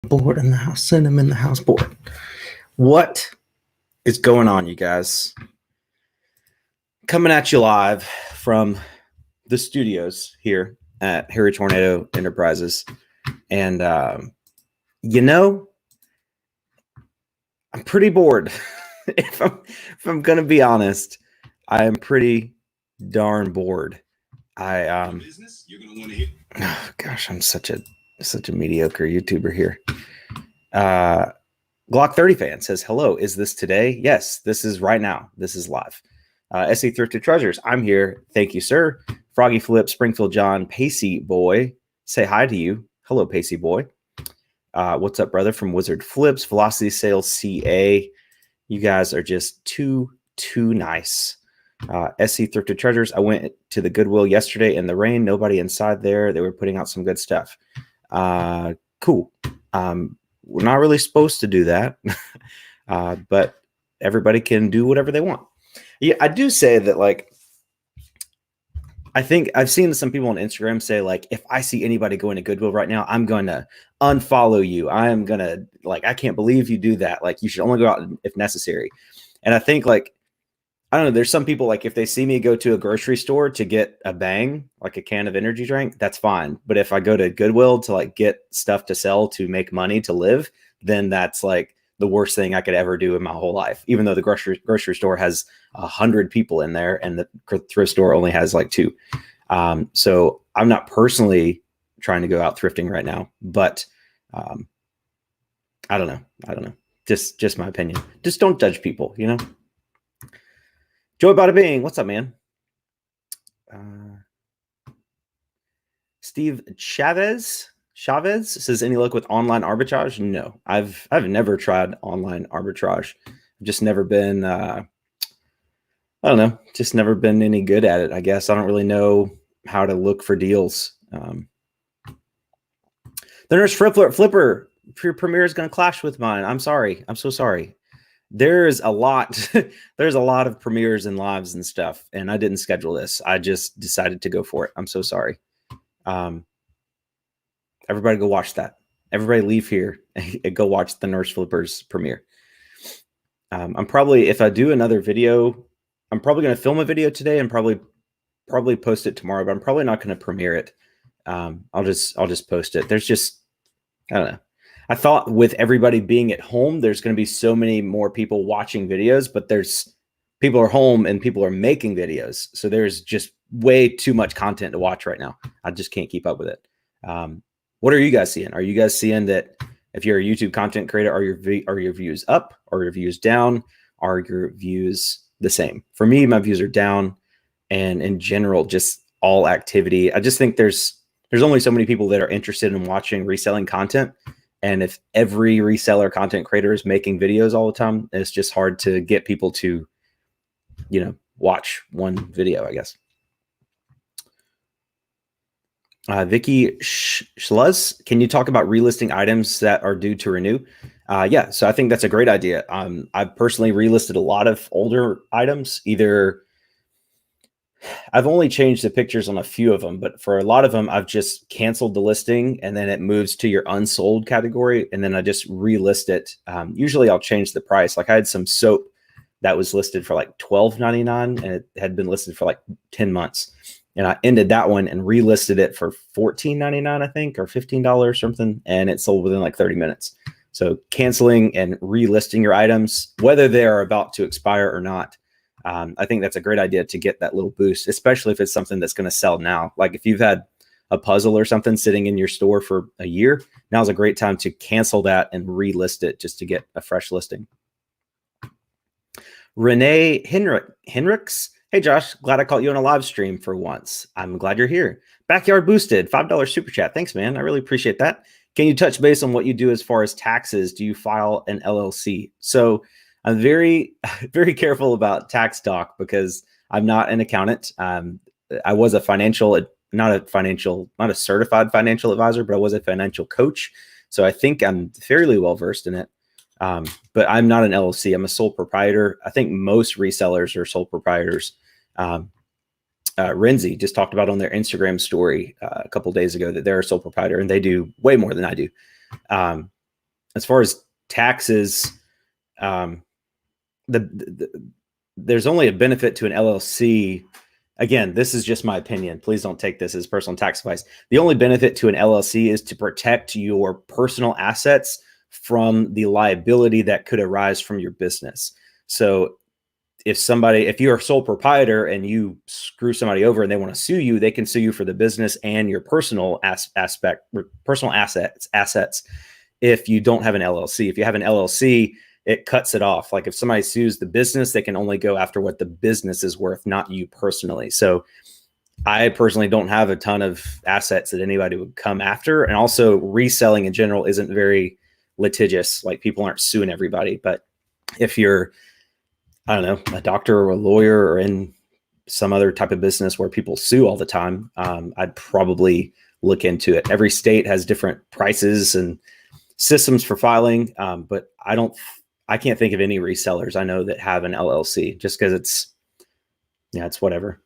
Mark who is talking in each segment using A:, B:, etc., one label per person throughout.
A: Board in the house. Send him in the house board. What is going on, you guys? Coming at you live from the studios here at Harry Tornado Enterprises. And, I'm pretty bored. if I'm going to be honest, I am pretty darn bored. Business, you're gonna want to hear. Oh, gosh, I'm such a mediocre YouTuber here. Glock 30 fan says, hello, is this today? Yes, this is right now. This is live. SE Thrifted Treasures, I'm here. Thank you, sir. Froggy Flip, Springfield John, Pacey Boy, say hi to you. Hello, Pacey Boy. What's up, brother? From Wizard Flips, Velocity Sales CA. You guys are just too nice. SE Thrifted Treasures, I went to the Goodwill yesterday in the rain. Nobody inside there. They were putting out some good stuff. Cool. We're not really supposed to do that, but everybody can do whatever they want. Yeah, I do say that, like, I think I've seen some people on Instagram say, like, if I see anybody going to Goodwill right now, I'm going to unfollow you. I am going to, like, I can't believe you do that. Like, you should only go out if necessary. And I think, like, I don't know, there's some people, like, if they see me go to a grocery store to get a bang, like a can of energy drink, that's fine. But if I go to Goodwill to, like, get stuff to sell, to make money, to live, then that's, like, the worst thing I could ever do in my whole life. Even though the grocery store has 100 people in there and the thrift store only has like 2. So I'm not personally trying to go out thrifting right now, but I don't know. Just my opinion. Just don't judge people, you know? Joy Bada Bing, what's up, man? Steve Chavez says, any luck with online arbitrage? No, I've never tried online arbitrage. I've just never been, I don't know, just never been any good at it. I guess I don't really know how to look for deals. The Nurse Flipper premiere is going to clash with mine. I'm sorry. I'm so sorry. There's a lot of premieres and lives and stuff, and I didn't schedule this. I just decided to go for it. I'm so sorry. Everybody go watch that. Everybody leave here and go watch the Nurse Flippers premiere. I'm probably, if I do another video, I'm probably going to film a video today and probably post it tomorrow, but I'm probably not going to premiere it. I'll just post it. There's just, I don't know. I thought with everybody being at home, there's going to be so many more people watching videos, but people are home and people are making videos. So there's just way too much content to watch right now. I just can't keep up with it. What are you guys seeing? Are you guys seeing that if you're a YouTube content creator, are your views up? Are your views down? Are your views the same? For me, my views are down, and in general, just all activity. I just think there's only so many people that are interested in watching reselling content. And if every reseller content creator is making videos all the time, it's just hard to get people to, watch one video, I guess. Vicky Schluz, can you talk about relisting items that are due to renew? Yeah, so I think that's a great idea. I've personally relisted a lot of older items. Either I've only changed the pictures on a few of them, but for a lot of them, I've just canceled the listing and then it moves to your unsold category. And then I just relist it. Usually I'll change the price. Like I had some soap that was listed for like $12.99 and it had been listed for like 10 months. And I ended that one and relisted it for $14.99, I think, or $15 or something. And it sold within like 30 minutes. So canceling and relisting your items, whether they are about to expire or not, I think that's a great idea to get that little boost, especially if it's something that's going to sell now. Like if you've had a puzzle or something sitting in your store for a year, now's a great time to cancel that and relist it just to get a fresh listing. Renee Henricks. Hey, Josh, glad I caught you on a live stream for once. I'm glad you're here. Backyard Boosted, $5 super chat. Thanks, man. I really appreciate that. Can you touch base on what you do as far as taxes? Do you file an LLC? So I'm very, very careful about tax talk because I'm not an accountant. I was not a certified financial advisor, but I was a financial coach. So I think I'm fairly well versed in it. But I'm not an LLC. I'm a sole proprietor. I think most resellers are sole proprietors. Renzi just talked about on their Instagram story a couple days ago that they're a sole proprietor and they do way more than I do. as far as taxes, there's only a benefit to an LLC. Again, this is just my opinion. Please don't take this as personal tax advice. The only benefit to an LLC is to protect your personal assets from the liability that could arise from your business. So if you're a sole proprietor and you screw somebody over and they want to sue you, they can sue you for the business and your personal personal assets. If you don't have an LLC, if you have an LLC, it cuts it off. Like if somebody sues the business, they can only go after what the business is worth, not you personally. So I personally don't have a ton of assets that anybody would come after. And also reselling in general isn't very litigious. Like people aren't suing everybody. But if you're, I don't know, a doctor or a lawyer or in some other type of business where people sue all the time, I'd probably look into it. Every state has different prices and systems for filing. But I can't think of any resellers I know that have an LLC, just because it's whatever.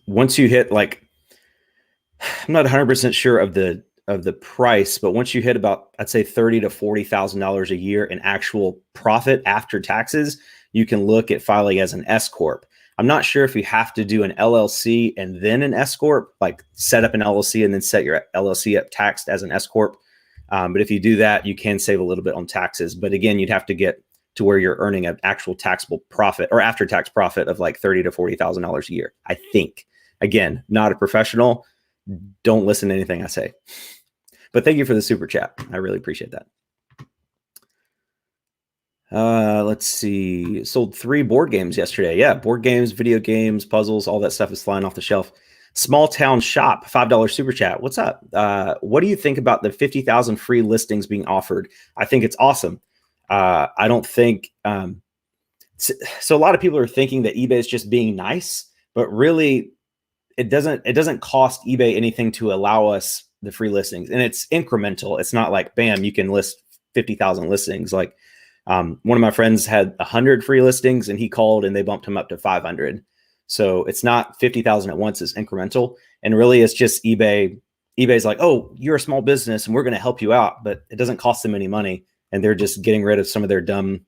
A: Once you hit, like, I'm not 100% sure of the price, but once you hit about, I'd say $30,000 to $40,000 a year in actual profit after taxes, you can look at filing as an S corp. I'm not sure if you have to do an LLC and then an S corp, like set up an LLC and then set your LLC up taxed as an S corp. But if you do that, you can save a little bit on taxes. But again, you'd have to get to where you're earning an actual taxable profit or after tax profit of like $30,000 to $40,000 a year, I think. Again, not a professional. Don't listen to anything I say. But thank you for the super chat. I really appreciate that. Let's see. Sold 3 board games yesterday. Yeah, board games, video games, puzzles, all that stuff is flying off the shelf. Small Town Shop, $5 super chat. What's up? What do you think about the 50,000 free listings being offered? I think it's awesome. I don't think so. A lot of people are thinking that eBay is just being nice, but really, it doesn't cost eBay anything to allow us the free listings, and it's incremental. It's not like bam, you can list 50,000 listings. Like one of my friends had 100 free listings, and he called and they bumped him up to 500. So it's not 50,000 at once, it's incremental. And really it's just eBay. eBay's like, oh, you're a small business and we're going to help you out, but it doesn't cost them any money. And they're just getting rid of some of their dumb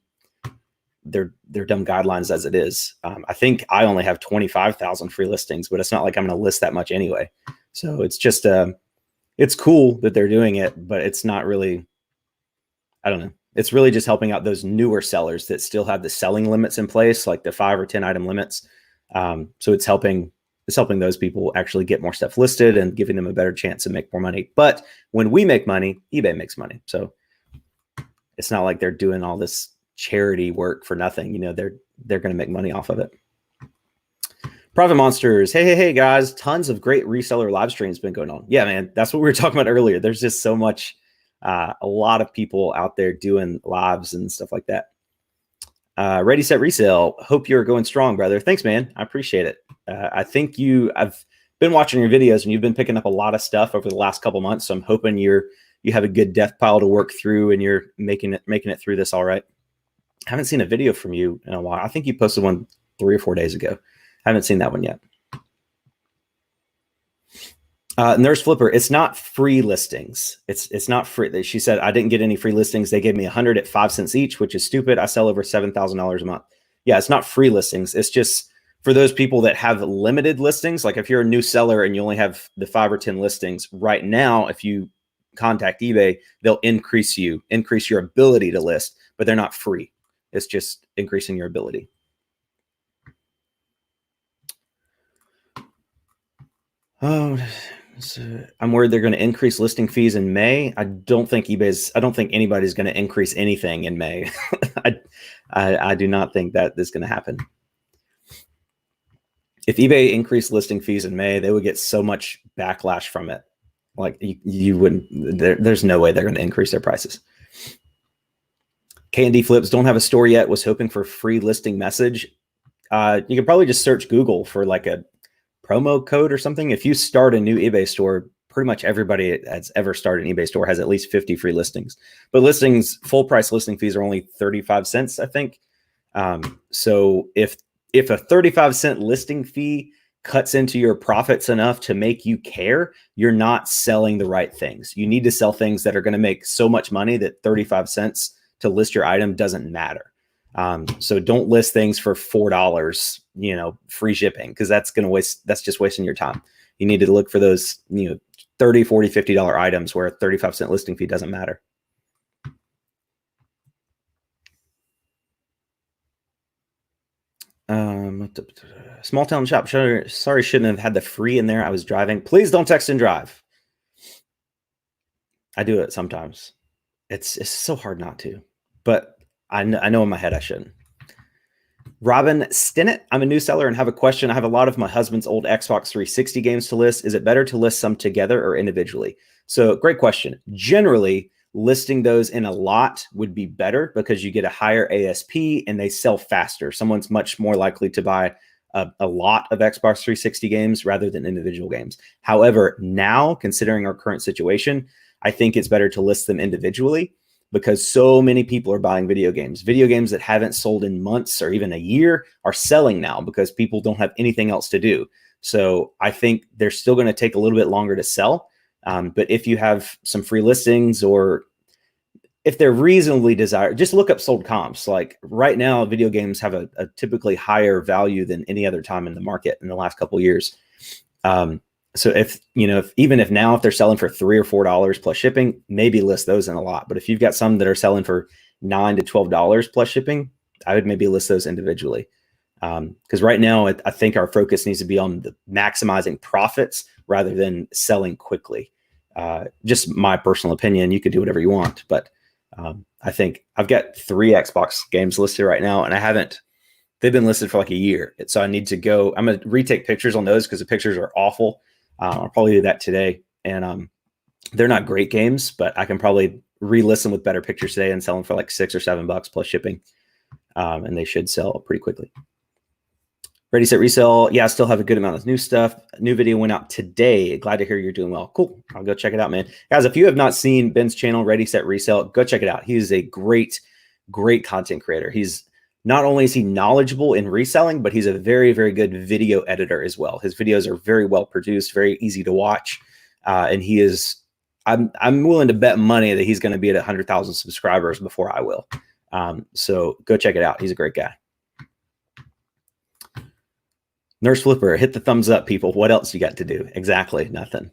A: guidelines as it is. I think I only have 25,000 free listings, but it's not like I'm going to list that much anyway. So it's just, it's cool that they're doing it, but it's not really, I don't know. It's really just helping out those newer sellers that still have the selling limits in place, like the 5 or 10 item limits. So it's helping those people actually get more stuff listed and giving them a better chance to make more money. But when we make money, eBay makes money. So it's not like they're doing all this charity work for nothing. You know, they're going to make money off of it. Profit Monsters. Hey, guys. Tons of great reseller live streams been going on. Yeah, man. That's what we were talking about earlier. There's just so much, a lot of people out there doing lives and stuff like that. Ready, Set, Resell. Hope you're going strong, brother. Thanks, man. I appreciate it. I think I've been watching your videos and you've been picking up a lot of stuff over the last couple months. So I'm hoping you have a good death pile to work through and you're making it through this all right. I haven't seen a video from you in a while. I think you posted one 3 or 4 days ago. I haven't seen that one yet. Nurse Flipper, it's not free listings. It's not free. She said, I didn't get any free listings. They gave me 100 at 5 cents each, which is stupid. I sell over $7,000 a month. Yeah, it's not free listings. It's just for those people that have limited listings. Like if you're a new seller and you only have the 5 or 10 listings right now, if you contact eBay, they'll increase your ability to list, but they're not free. It's just increasing your ability. Oh, so I'm worried they're going to increase listing fees in May. I don't think anybody's going to increase anything in May. I do not think that is going to happen. If eBay increased listing fees in May, they would get so much backlash from it. Like you wouldn't, there's no way they're going to increase their prices. K&D Flips, don't have a store yet. Was hoping for free listing message. You could probably just search Google for like a promo code or something. If you start a new eBay store, pretty much everybody that's ever started an eBay store has at least 50 free listings. But full price listing fees are only 35 cents, I think. So if a 35 cent listing fee cuts into your profits enough to make you care, you're not selling the right things. You need to sell things that are going to make so much money that 35 cents to list your item doesn't matter. So don't list things for $4, free shipping, because that's just wasting your time. You need to look for those, $30, $40, $50 items where a 35-cent listing fee doesn't matter. Small town shop. Sorry, shouldn't have had the free in there. I was driving. Please don't text and drive. I do it sometimes. It's so hard not to, but I know in my head I shouldn't. Robin Stinnett, I'm a new seller and have a question. I have a lot of my husband's old Xbox 360 games to list. Is it better to list some together or individually? So great question. Generally, listing those in a lot would be better because you get a higher ASP and they sell faster. Someone's much more likely to buy a lot of Xbox 360 games rather than individual games. However, now, considering our current situation, I think it's better to list them individually because so many people are buying video games. Video games that haven't sold in months or even a year are selling now because people don't have anything else to do. So I think they're still going to take a little bit longer to sell. But if you have some free listings or if they're reasonably desired, just look up sold comps. Like right now, video games have a typically higher value than any other time in the market in the last couple of years. So if they're selling for $3 or $4 plus shipping, maybe list those in a lot. But if you've got some that are selling for $9 to $12 plus shipping, I would maybe list those individually. Because right now, I think our focus needs to be on maximizing profits rather than selling quickly. Just my personal opinion. You could do whatever you want, but I think I've got 3 Xbox games listed right now, and they've been listed for like a year. So I need to go. I'm going to retake pictures on those because the pictures are awful. I'll probably do that today. And they're not great games, but I can probably relist them with better pictures today and sell them for like $6 or $7 plus shipping. And they should sell pretty quickly. Ready, set, resell. Yeah, I still have a good amount of new stuff. New video went out today. Glad to hear you're doing well. Cool. I'll go check it out, man. Guys, if you have not seen Ben's channel, Ready, Set, Resell, go check it out. He is a great, great content creator. Not only is he knowledgeable in reselling, but he's a very, very good video editor as well. His videos are very well produced, very easy to watch. And I'm willing to bet money that he's going to be at 100,000 subscribers before I will. So go check it out. He's a great guy. Nurse Flipper, hit the thumbs up, people. What else you got to do? Exactly, nothing.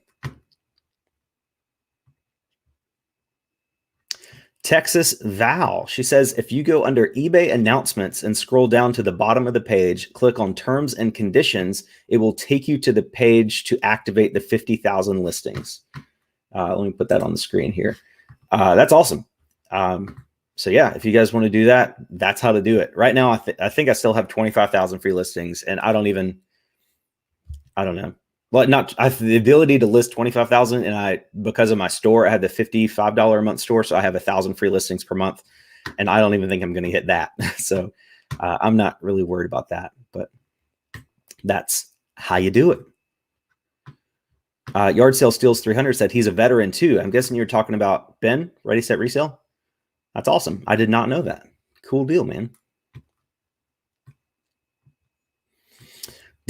A: Texas Val, she says, if you go under eBay announcements and scroll down to the bottom of the page, click on terms and conditions, it will take you to the page to activate the 50,000 listings. Let me put that on the screen here. That's awesome. So yeah, if you guys want to do that, that's how to do it. Right now, I think I still have 25,000 free listings, and I don't know. Well, I have the ability to list 25,000, and because of my store, I had the $55 a month store, so I have 1,000 free listings per month, and I don't even think I'm going to hit that. So I'm not really worried about that, but that's how you do it. Yard Sale Steals 300 said he's a veteran too. I'm guessing you're talking about Ben, Ready, Set, Resell. That's awesome. I did not know that. Cool deal, man.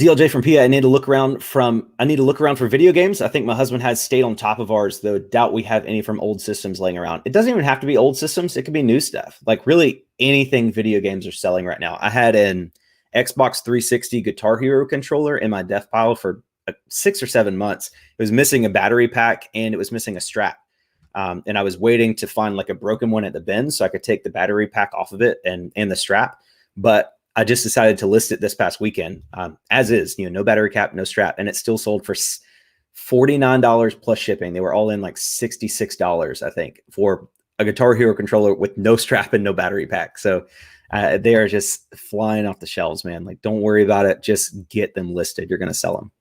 A: DLJ from PA, I need to look around for video games. I think my husband has stayed on top of ours, though doubt we have any from old systems laying around. It doesn't even have to be old systems. It could be new stuff. Like really anything video games are selling right now. I had an Xbox 360 Guitar Hero controller in my dev pile for 6 or 7 months. It was missing a battery pack and it was missing a strap. And I was waiting to find like a broken one at the bin so I could take the battery pack off of it and the strap. But I just decided to list it this past weekend as is, no battery cap, no strap. And it still sold for $49 plus shipping. They were all in like $66, I think, for a Guitar Hero controller with no strap and no battery pack. So they are just flying off the shelves, man. Like, don't worry about it. Just get them listed. You're going to sell them.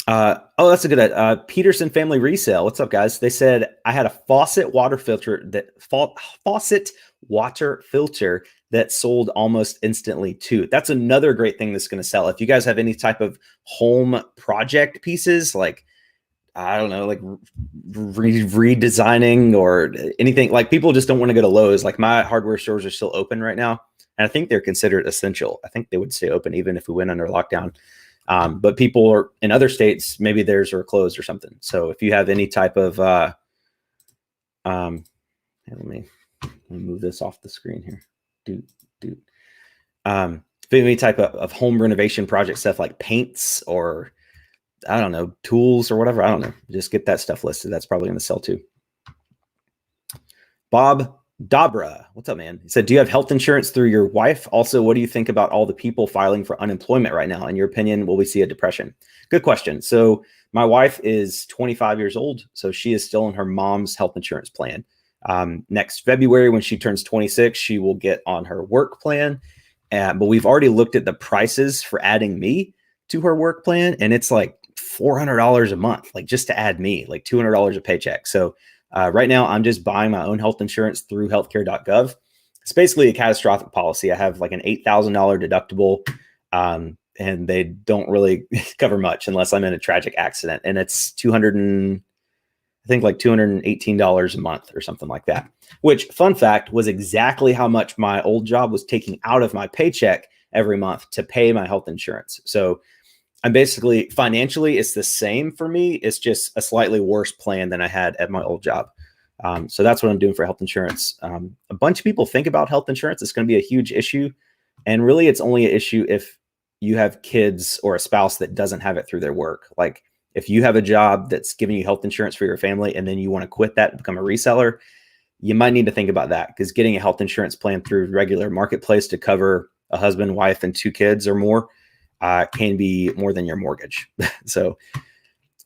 A: That's a good Peterson Family Resale. What's up, guys? They said I had a faucet water filter that sold almost instantly too. That's another great thing that's going to sell. If you guys have any type of home project pieces, like I don't know, like redesigning or anything, like people just don't want to go to Lowe's. Like my hardware stores are still open right now. And I think they're considered essential. I think they would stay open even if we went under lockdown. But people are in other states, maybe theirs are closed or something. So if you have any type of, let me move this off the screen here. If you have any type of home renovation project stuff like paints or I don't know, tools or whatever, I don't know, just get that stuff listed. That's probably going to sell too. Bob Dabra, what's up, man? He said, do you have health insurance through your wife? Also, what do you think about all the people filing for unemployment right now? In your opinion, will we see a depression? Good question. So my wife is 25 years old, so she is still on her mom's health insurance plan. Next February, when she turns 26, she will get on her work plan. But we've already looked at the prices for adding me to her work plan, and it's like $400 a month, like just to add me, like $200 a paycheck. So right now, I'm just buying my own health insurance through healthcare.gov. It's basically a catastrophic policy. I have like an $8,000 deductible, and they don't really cover much unless I'm in a tragic accident. And it's $218 a month or something like that, which, fun fact, was exactly how much my old job was taking out of my paycheck every month to pay my health insurance. So I'm basically financially, it's the same for me. It's just a slightly worse plan than I had at my old job. So that's what I'm doing for health insurance. A bunch of people think about health insurance. It's going to be a huge issue. And really, it's only an issue if you have kids or a spouse that doesn't have it through their work. Like if you have a job that's giving you health insurance for your family and then you want to quit that and become a reseller, you might need to think about that, because getting a health insurance plan through regular marketplace to cover a husband, wife, and 2 kids or more can be more than your mortgage. So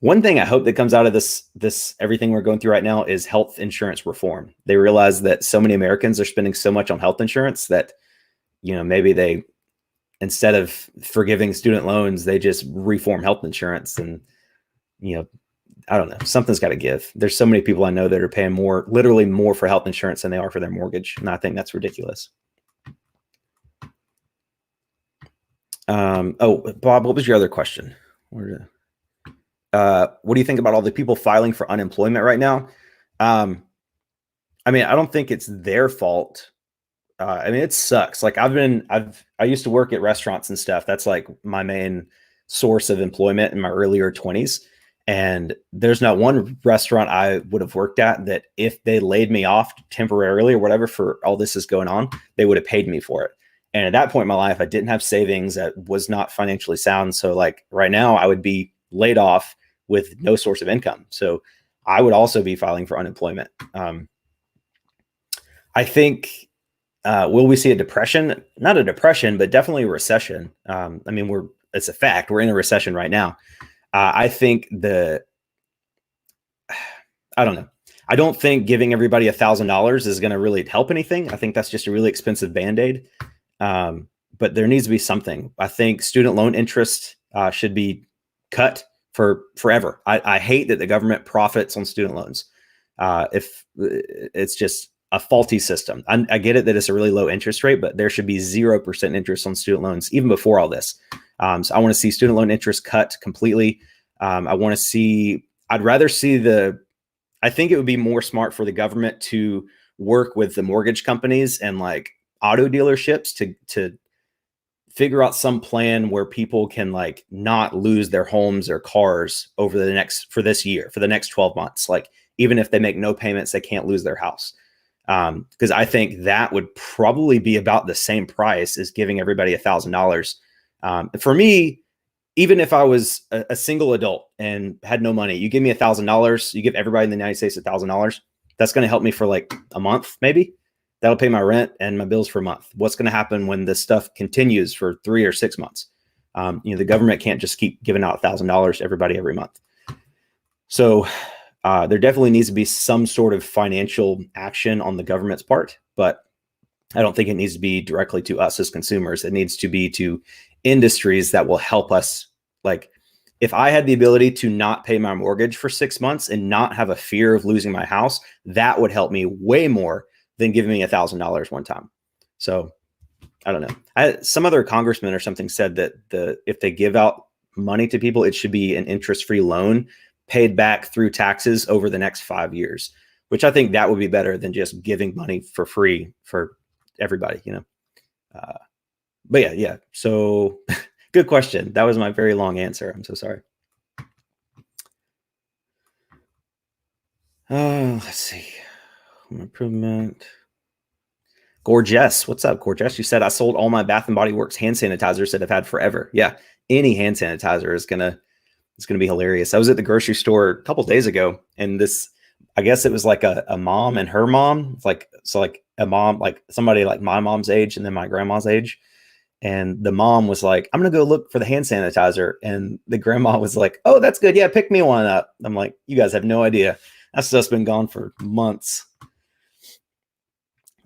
A: one thing I hope that comes out of this everything we're going through right now is health insurance reform. They realize that so many Americans are spending so much on health insurance that, maybe they, instead of forgiving student loans, they just reform health insurance. And, I don't know, something's got to give. There's so many people I know that are paying literally more for health insurance than they are for their mortgage. And I think that's ridiculous. Bob, what was your other question? What do you think about all the people filing for unemployment right now? I don't think it's their fault. It sucks. Like I used to work at restaurants and stuff. That's like my main source of employment in my earlier 20s. And there's not one restaurant I would have worked at that if they laid me off temporarily or whatever for all this is going on, they would have paid me for it. And at that point in my life, I didn't have savings. I was not financially sound. So like right now I would be laid off with no source of income. So I would also be filing for unemployment. I think, will we see a depression? Not a depression, but definitely a recession. It's a fact. We're in a recession right now. I think I don't know. I don't think giving everybody $1,000 is going to really help anything. I think that's just a really expensive Band-Aid. But there needs to be something. I think student loan interest should be cut for forever. I hate that the government profits on student loans. If it's just a faulty system. I get it that it's a really low interest rate, but there should be 0% interest on student loans even before all this. So I want to see student loan interest cut completely. I'd rather see I think it would be more smart for the government to work with the mortgage companies and like auto dealerships to figure out some plan where people can like not lose their homes or cars for the next 12 months. Like even if they make no payments, they can't lose their house. Because I think that would probably be about the same price as giving everybody $1,000. For me, even if I was a single adult and had no money, you give me $1,000, you give everybody in the United States $1,000. That's going to help me for like a month, maybe. That'll pay my rent and my bills for a month. What's going to happen when this stuff continues for 3 or 6 months? The government can't just keep giving out $1,000 to everybody every month. So there definitely needs to be some sort of financial action on the government's part, but I don't think it needs to be directly to us as consumers. It needs to be to industries that will help us. Like if I had the ability to not pay my mortgage for 6 months and not have a fear of losing my house, that would help me way more than giving me $1,000 one time. So I don't know. Some other congressman or something said that if they give out money to people, it should be an interest-free loan paid back through taxes over the next 5 years, which I think that would be better than just giving money for free for everybody, But yeah. So good question. That was my very long answer. I'm so sorry. Let's see. Home improvement. Gorgeous. What's up, Gorgeous? You said I sold all my Bath and Body Works hand sanitizers that I've had forever. Yeah, any hand sanitizer is gonna be hilarious. I was at the grocery store a couple days ago, and this, I guess it was like a mom and her mom, like a mom, like somebody like my mom's age and then my grandma's age. And the mom was like, I'm gonna go look for the hand sanitizer. And the grandma was like, oh, that's good. Yeah, pick me one up. I'm like, you guys have no idea. That stuff's been gone for months.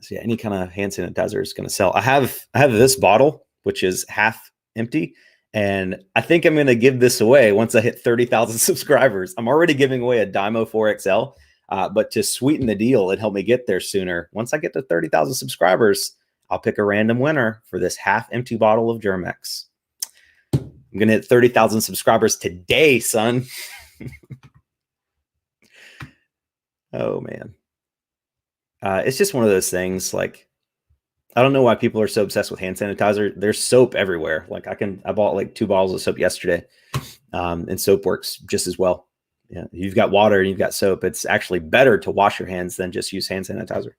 A: So yeah, any kind of hand sanitizer is going to sell. I have this bottle, which is half empty, and I think I'm going to give this away once I hit 30,000 subscribers. I'm already giving away a Dymo 4XL, but to sweeten the deal and help me get there sooner, once I get to 30,000 subscribers, I'll pick a random winner for this half empty bottle of Germex. I'm going to hit 30,000 subscribers today, son. Oh, man. It's just one of those things. Like, I don't know why people are so obsessed with hand sanitizer. There's soap everywhere. Like I bought like 2 bottles of soap yesterday, and soap works just as well. Yeah, you've got water and you've got soap. It's actually better to wash your hands than just use hand sanitizer.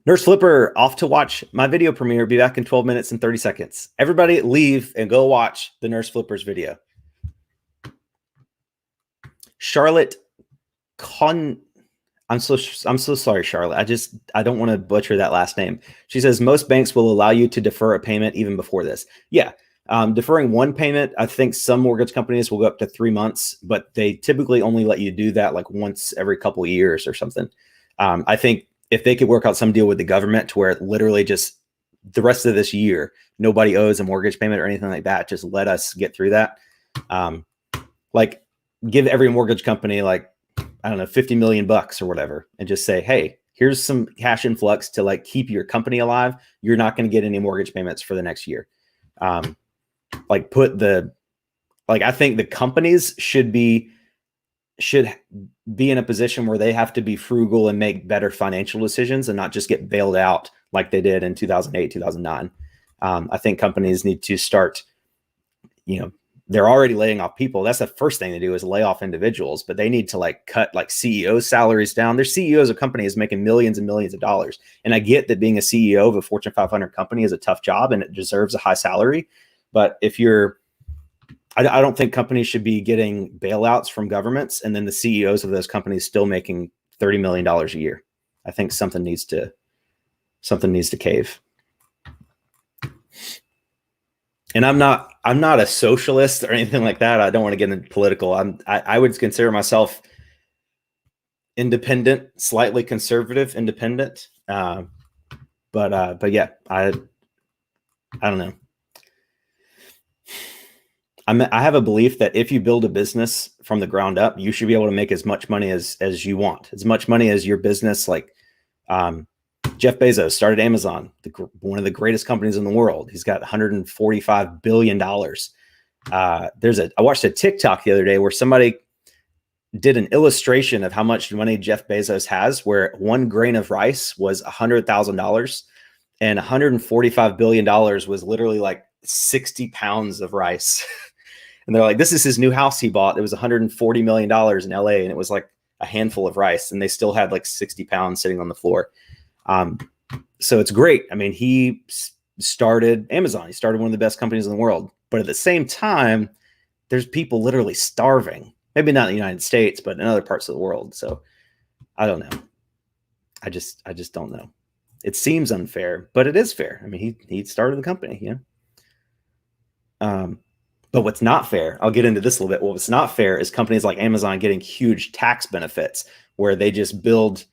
A: Nurse Flipper off to watch my video premiere. Be back in 12 minutes and 30 seconds. Everybody leave and go watch the Nurse Flipper's video. Charlotte I'm so sorry, Charlotte. I don't want to butcher that last name. She says most banks will allow you to defer a payment even before this. Yeah. Deferring one payment, I think some mortgage companies will go up to 3 months, but they typically only let you do that like once every couple of years or something. I think if they could work out some deal with the government to where it literally just the rest of this year, nobody owes a mortgage payment or anything like that, just let us get through that. Like give every mortgage company like, I don't know, 50 million bucks or whatever, and just say, hey, here's some cash influx to like keep your company alive. You're not going to get any mortgage payments for the next year. I think the companies should be in a position where they have to be frugal and make better financial decisions and not just get bailed out like they did in 2008, 2009. I think companies need to start, they're already laying off people. That's the first thing they do is lay off individuals, but they need to like cut like CEO salaries down. There's CEOs of companies making millions and millions of dollars. And I get that being a CEO of a Fortune 500 company is a tough job and it deserves a high salary. But if I don't think companies should be getting bailouts from governments and then the CEOs of those companies still making $30 million a year. I think something needs to cave. And I'm not a socialist or anything like that. I don't want to get into political. I would consider myself independent, slightly conservative, independent. But yeah, I don't know. I have a belief that if you build a business from the ground up, you should be able to make as much money as you want, as much money as your business. Like Jeff Bezos started Amazon, one of the greatest companies in the world. He's got $145 billion. I watched a TikTok the other day where somebody did an illustration of how much money Jeff Bezos has, where 1 grain of rice was $100,000 and $145 billion was literally like 60 pounds of rice. And they're like, this is his new house he bought. It was $140 million in LA. And it was like a handful of rice. And they still had like 60 pounds sitting on the floor. So it's great. I mean, he started Amazon. He started one of the best companies in the world. But at the same time, there's people literally starving. Maybe not in the United States, but in other parts of the world. So I don't know. I just don't know. It seems unfair, but it is fair. I mean, he started the company, But what's not fair, I'll get into this a little bit. What's not fair is companies like Amazon getting huge tax benefits where they just build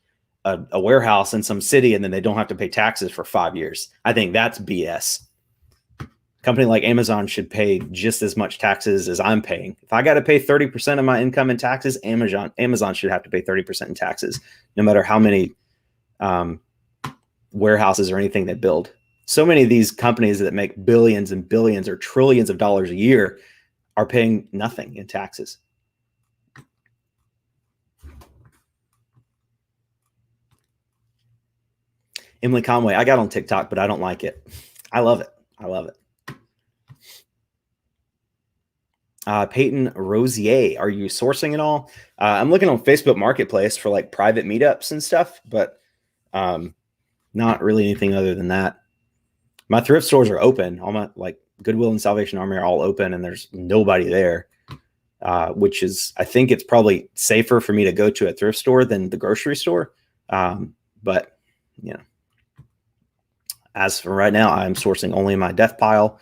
A: a warehouse in some city and then they don't have to pay taxes for 5 years. I think that's BS. A company like Amazon should pay just as much taxes as I'm paying. If I got to pay 30% of my income in taxes, Amazon should have to pay 30% in taxes, no matter how many warehouses or anything they build. So many of these companies that make billions and billions or trillions of dollars a year are paying nothing in taxes. Emily Conway, I got on TikTok, but I don't like it. I love it. I love it. Peyton Rosier, are you sourcing at all? I'm looking on Facebook Marketplace for like private meetups and stuff, but not really anything other than that. My thrift stores are open. All my like Goodwill and Salvation Army are all open, and there's nobody there, which is, I think it's probably safer for me to go to a thrift store than the grocery store. But you know, as for right now, I'm sourcing only my death pile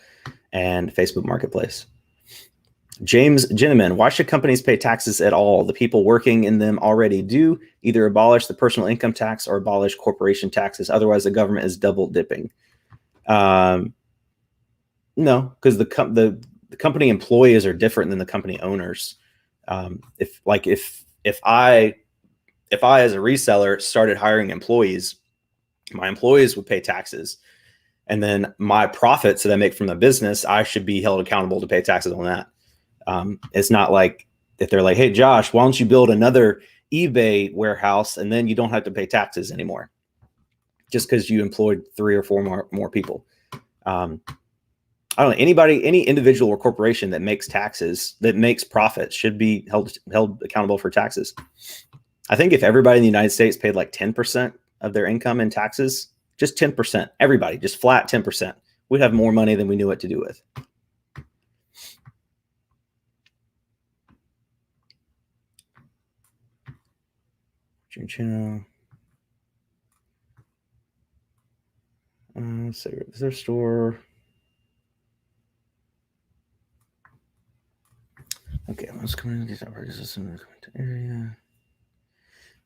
A: and Facebook Marketplace. James Gentleman, why should companies pay taxes at all? The people working in them already do. Either abolish the personal income tax or abolish corporation taxes. Otherwise, the government is double dipping. No, because the company employees are different than the company owners. If I as a reseller started hiring employees, my employees would pay taxes, and then my profits that I make from the business, I should be held accountable to pay taxes on that. It's not like if they're like, hey, Josh, why don't you build another eBay warehouse and then you don't have to pay taxes anymore just because you employed 3 or 4 more people. I don't know, any individual or corporation that makes taxes, that makes profits, should be held accountable for taxes. I think if everybody in the United States paid like 10% of their income in taxes, just 10%, everybody, just flat 10%, we'd have more money than we knew what to do with. So is their store? Okay, let's come in. These averages in the area.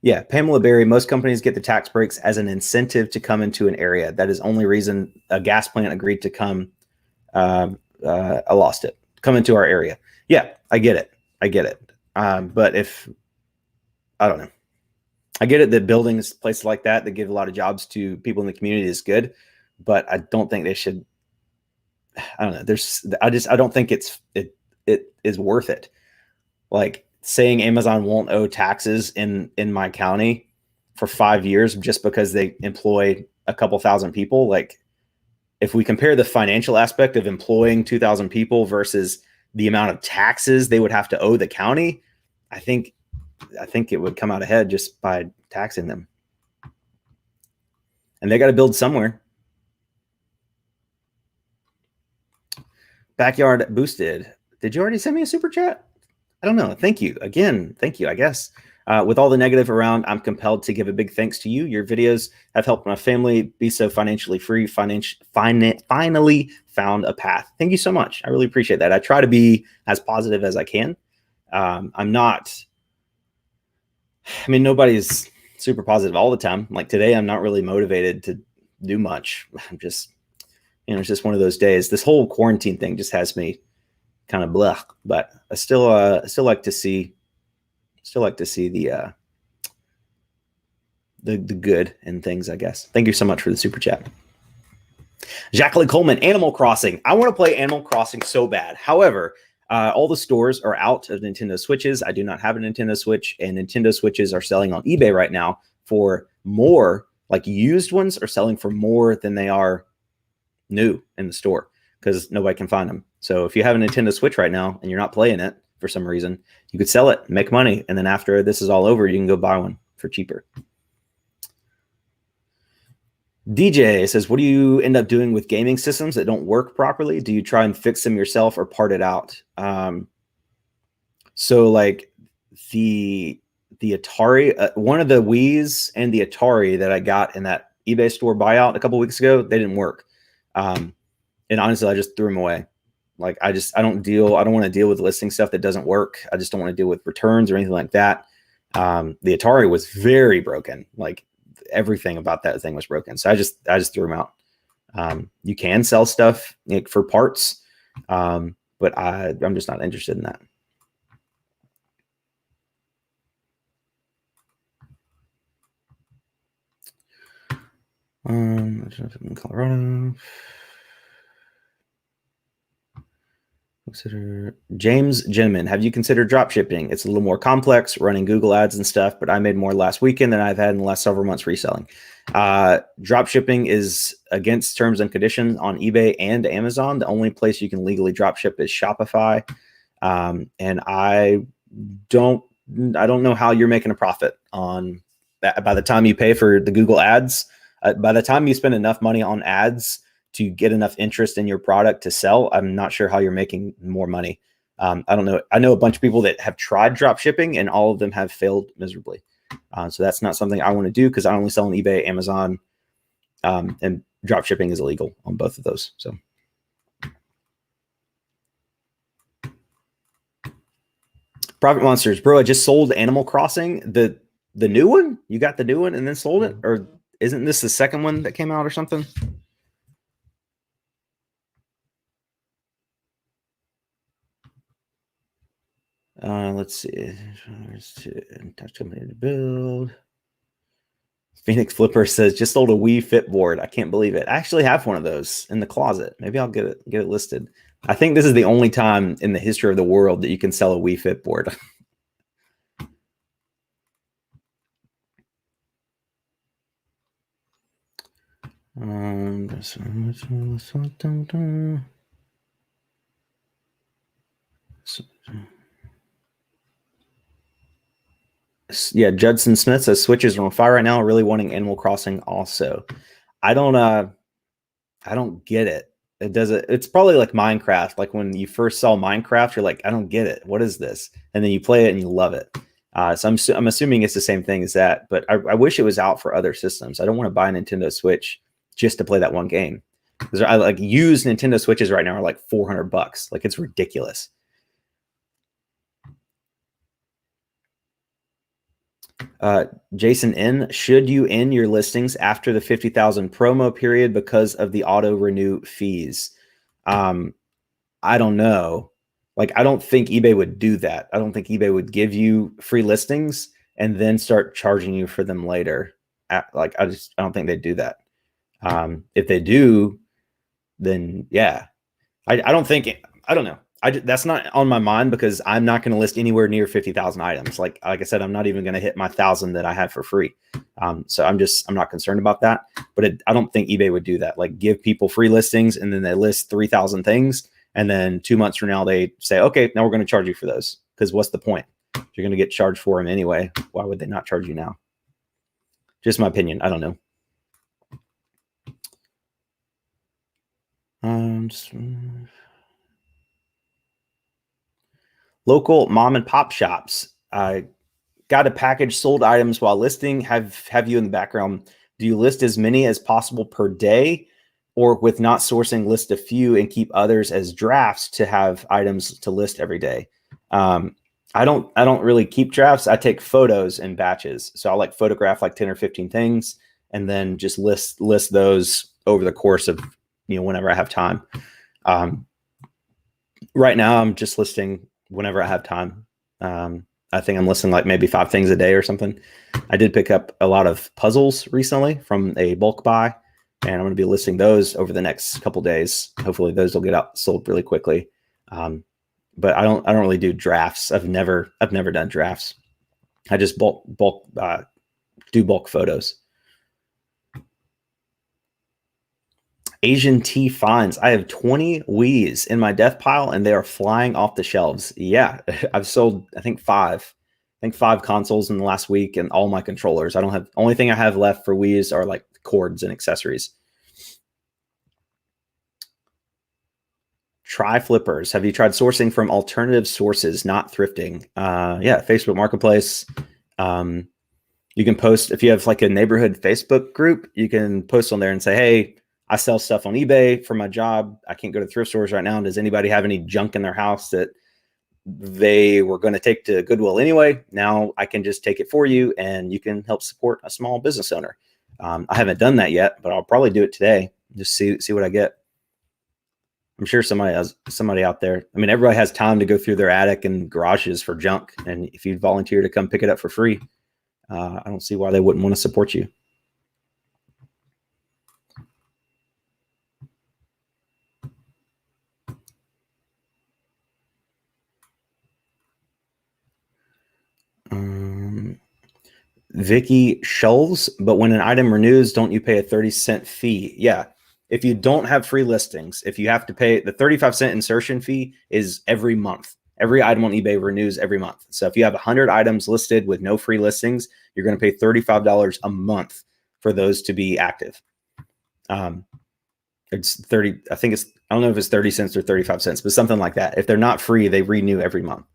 A: Yeah, Pamela Berry. Most companies get the tax breaks as an incentive to come into an area. That is only reason a gas plant agreed to come. I lost it. Come into our area. Yeah, I get it. But if I don't know, I get it that buildings, places like that give a lot of jobs to people in the community is good, but I don't think they should. I don't know. I don't think it is worth it. Like saying Amazon won't owe taxes in my county for 5 years just because they employ a couple thousand people. Like if we compare the financial aspect of employing 2,000 people versus the amount of taxes they would have to owe the county, I think it would come out ahead just by taxing them. And they got to build somewhere. Backyard Boosted. Did you already send me a super chat? I don't know. Thank you again. Thank you, I guess. With all the negative around, I'm compelled to give a big thanks to you. Your videos have helped my family be so financially free, finally found a path. Thank you so much. I really appreciate that. I try to be as positive as I can. I'm not, I mean, nobody's super positive all the time. Like today, I'm not really motivated to do much. I'm just, it's just one of those days. This whole quarantine thing just has me kind of blah, but I still like to see the good in things, I guess. Thank you so much for the super chat. Jacqueline Coleman, Animal Crossing. I want to play Animal Crossing so bad. However, all the stores are out of Nintendo Switches. I do not have a Nintendo Switch, and Nintendo Switches are selling on eBay right now for more, like used ones are selling for more than they are new in the store because nobody can find them. So if you have a Nintendo Switch right now and you're not playing it for some reason, you could sell it, make money, and then after this is all over, you can go buy one for cheaper. DJ says, what do you end up doing with gaming systems that don't work properly? Do you try and fix them yourself or part it out? So like the Atari, one of the Wiis and the Atari that I got in that eBay store buyout a couple weeks ago, they didn't work. And honestly, I just threw them away. Like I don't want to deal with listing stuff that doesn't work. I just don't want to deal with returns or anything like that. The Atari was very broken. Like everything about that thing was broken. So I just threw them out. You can sell stuff like, for parts, but I'm just not interested in that. In Colorado. Consider James Gentleman. Have you considered drop shipping? It's a little more complex, running Google ads and stuff, but I made more last weekend than I've had in the last several months reselling. Drop shipping is against terms and conditions on eBay and Amazon. The only place you can legally drop ship is Shopify. And I don't know how you're making a profit on that. By the time you pay for the Google ads, by the time you spend enough money on ads to get enough interest in your product to sell, I'm not sure how you're making more money. I don't know. I know a bunch of people that have tried drop shipping and all of them have failed miserably. So that's not something I want to do because I only sell on eBay, Amazon, and drop shipping is illegal on both of those. So. Profit Monsters, bro, I just sold Animal Crossing, the new one. You got the new one and then sold it? Or isn't this the second one that came out or something? Let's see. Touch company to build. Phoenix Flipper says, just sold a Wii Fit board. I can't believe it. I actually have one of those in the closet. Maybe I'll get it listed. I think this is the only time in the history of the world that you can sell a Wii Fit board. Yeah, Judson Smith says switches are on fire right now. Really wanting Animal Crossing also. I don't get it. It's probably like Minecraft. Like when you first saw Minecraft, you're like, I don't get it. What is this? And then you play it and you love it. So I'm assuming it's the same thing as that. But I wish it was out for other systems. I don't want to buy a Nintendo Switch just to play that one game. Because I like used Nintendo Switches right now are like $400. Like it's ridiculous. Jason N, should you end your listings after the 50,000 promo period because of the auto renew fees? I don't know. Like, I don't think eBay would do that. I don't think eBay would give you free listings and then start charging you for them later. I don't think they'd do that. If they do, then yeah, I don't know. That's not on my mind because I'm not going to list anywhere near 50,000 items. Like I said, I'm not even going to hit my 1,000 that I have for free. So I'm not concerned about that, but I don't think eBay would do that. Like give people free listings and then they list 3,000 things. And then 2 months from now, they say, okay, now we're going to charge you for those. Because what's the point? You're going to get charged for them anyway. Why would they not charge you now? Just my opinion. I don't know. Local mom and pop shops. Got a package, sold items while listing. Have you in the background? Do you list as many as possible per day, or with not sourcing, list a few and keep others as drafts to have items to list every day? I don't really keep drafts. I take photos in batches. So I'll like photograph like 10 or 15 things and then just list those over the course of, whenever I have time. Right now I'm just listing whenever I have time. I think I'm listing like maybe 5 things a day or something. I did pick up a lot of puzzles recently from a bulk buy, and I'm going to be listing those over the next couple days. Hopefully those will get sold really quickly. But I don't really do drafts. I've never done drafts. I just do bulk photos. Asian tea finds. I have 20 Wii's in my death pile and they are flying off the shelves. Yeah, I've sold, I think 5 consoles in the last week and all my controllers. Only thing I have left for Wii's are like cords and accessories. Try flippers. Have you tried sourcing from alternative sources, not thrifting? Yeah, Facebook Marketplace. You can post, if you have like a neighborhood Facebook group, you can post on there and say, hey, I sell stuff on eBay for my job. I can't go to thrift stores right now. Does anybody have any junk in their house that they were going to take to Goodwill anyway? Now I can just take it for you and you can help support a small business owner. I haven't done that yet, but I'll probably do it today. Just see what I get. I'm sure somebody out there. I mean, everybody has time to go through their attic and garages for junk. And if you volunteer to come pick it up for free, I don't see why they wouldn't want to support you. Vicky Schulz, but when an item renews, don't you pay a 30-cent fee? Yeah. If you don't have free listings, if you have to pay the 35-cent insertion fee is every month. Every item on eBay renews every month. So if you have 100 items listed with no free listings, you're going to pay $35 a month for those to be active. It's 30, I think it's, I don't know if it's 30 cents or 35 cents, but something like that. If they're not free, they renew every month.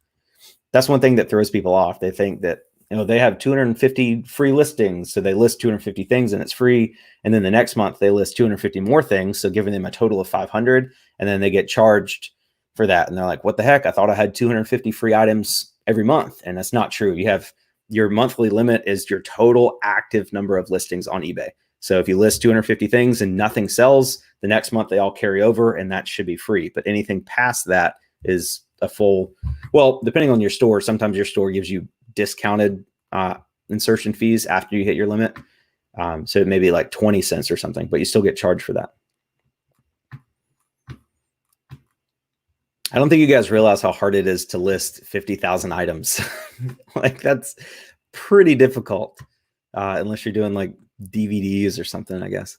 A: That's one thing that throws people off. They think that, they have 250 free listings. So they list 250 things and it's free. And then the next month they list 250 more things. So giving them a total of 500, and then they get charged for that. And they're like, what the heck? I thought I had 250 free items every month. And that's not true. You have your monthly limit is your total active number of listings on eBay. So if you list 250 things and nothing sells, the next month they all carry over and that should be free. But anything past that is a full, well, depending on your store, sometimes your store gives you discounted insertion fees after you hit your limit. So it may be like 20 cents or something, but you still get charged for that. I don't think you guys realize how hard it is to list 50,000 items. Like that's pretty difficult unless you're doing like DVDs or something, I guess.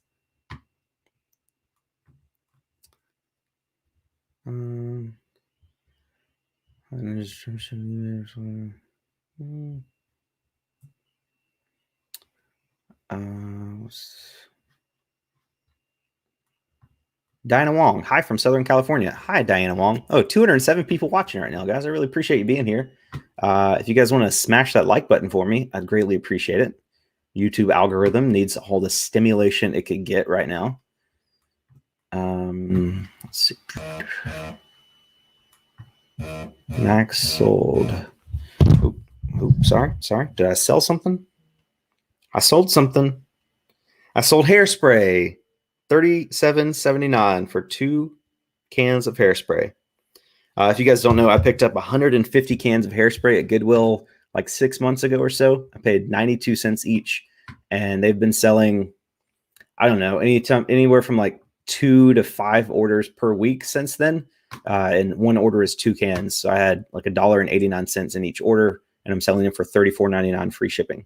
A: Diana Wong, hi from Southern California. Hi, Diana Wong. Oh, 207 people watching right now, guys. I really appreciate you being here. If you guys want to smash that like button for me, I'd greatly appreciate it. YouTube algorithm needs all the stimulation it could get right now. Let's see. Max sold. Sorry. Did I sell something? I sold something. I sold hairspray. $37.79 for 2 cans of hairspray. If you guys don't know, I picked up 150 cans of hairspray at Goodwill like 6 months ago or so. I paid 92 cents each, and they've been selling, I don't know, anywhere from like 2 to 5 orders per week since then. And one order is 2 cans. So I had like $1.89 in each order, and I'm selling them for $34.99 free shipping.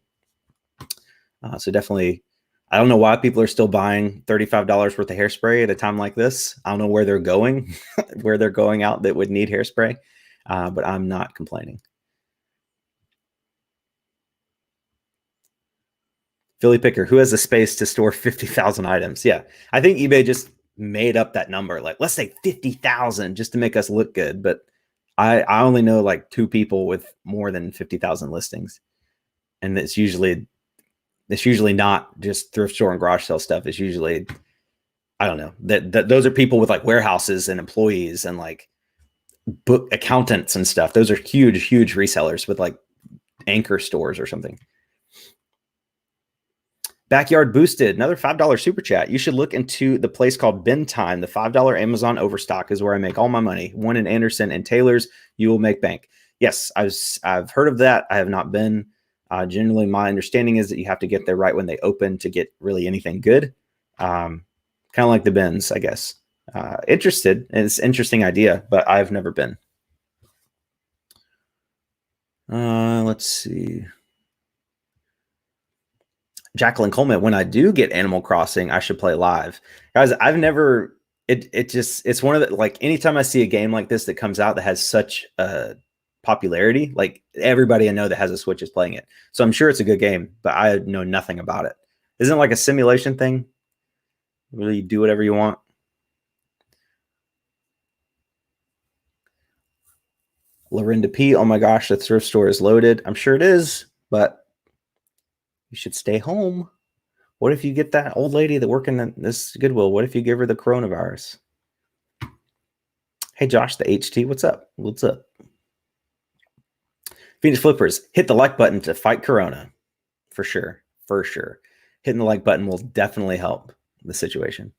A: So definitely, I don't know why people are still buying $35 worth of hairspray at a time like this. I don't know where they're going, where they're going out that would need hairspray, but I'm not complaining. Philly Picker, who has the space to store 50,000 items? Yeah, I think eBay just made up that number. Like, let's say 50,000 just to make us look good. But I only know like 2 people with more than 50,000 listings. And it's usually not just thrift store and garage sale stuff. It's usually, I don't know, that those are people with like warehouses and employees and like book accountants and stuff. Those are huge resellers with like anchor stores or something. Backyard Boosted, another $5 super chat. You should look into the place called Bin Time. The $5 Amazon overstock is where I make all my money. One in Anderson and Taylor's, you will make bank. Yes, I've heard of that. I have not been. Generally, my understanding is that you have to get there right when they open to get really anything good. Kind of like the bins, I guess. Interested. It's an interesting idea, but I've never been. Let's see. Jacqueline Coleman, when I do get Animal Crossing, I should play live. Guys, I've never, it's one of the, like, anytime I see a game like this that comes out that has such popularity, like everybody I know that has a Switch is playing it. So I'm sure it's a good game, but I know nothing about it. Isn't it like a simulation thing? Really, you do whatever you want. Lorinda P, oh my gosh, the thrift store is loaded. I'm sure it is, but you should stay home. What if you get that old lady that working in this Goodwill? What if you give her the coronavirus? Hey, Josh, the HT, what's up? What's up? Phoenix Flippers, hit the like button to fight Corona. For sure. Hitting the like button will definitely help the situation.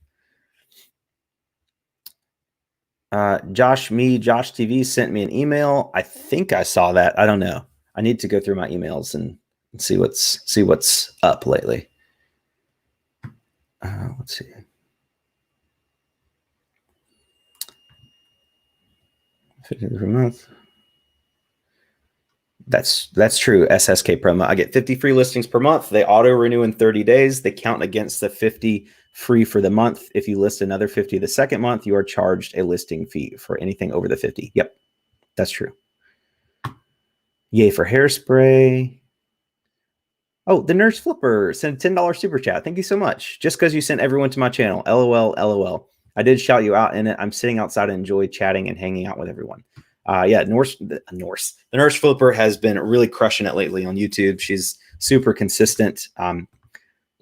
A: Josh TV sent me an email. I think I saw that. I don't know. I need to go through my emails and see what's up lately. Let's see. $50 per month. That's true. SSK promo. I get 50 free listings per month. They auto renew in 30 days. They count against the 50 free for the month. If you list another 50 the second month, you are charged a listing fee for anything over the 50. Yep, that's true. Yay for hairspray. Oh, the Nurse Flipper sent a $10 super chat. Thank you so much. Just because you sent everyone to my channel. LOL, LOL. I did shout you out in it. I'm sitting outside and enjoy chatting and hanging out with everyone. Yeah, the Nurse Flipper has been really crushing it lately on YouTube. She's super consistent,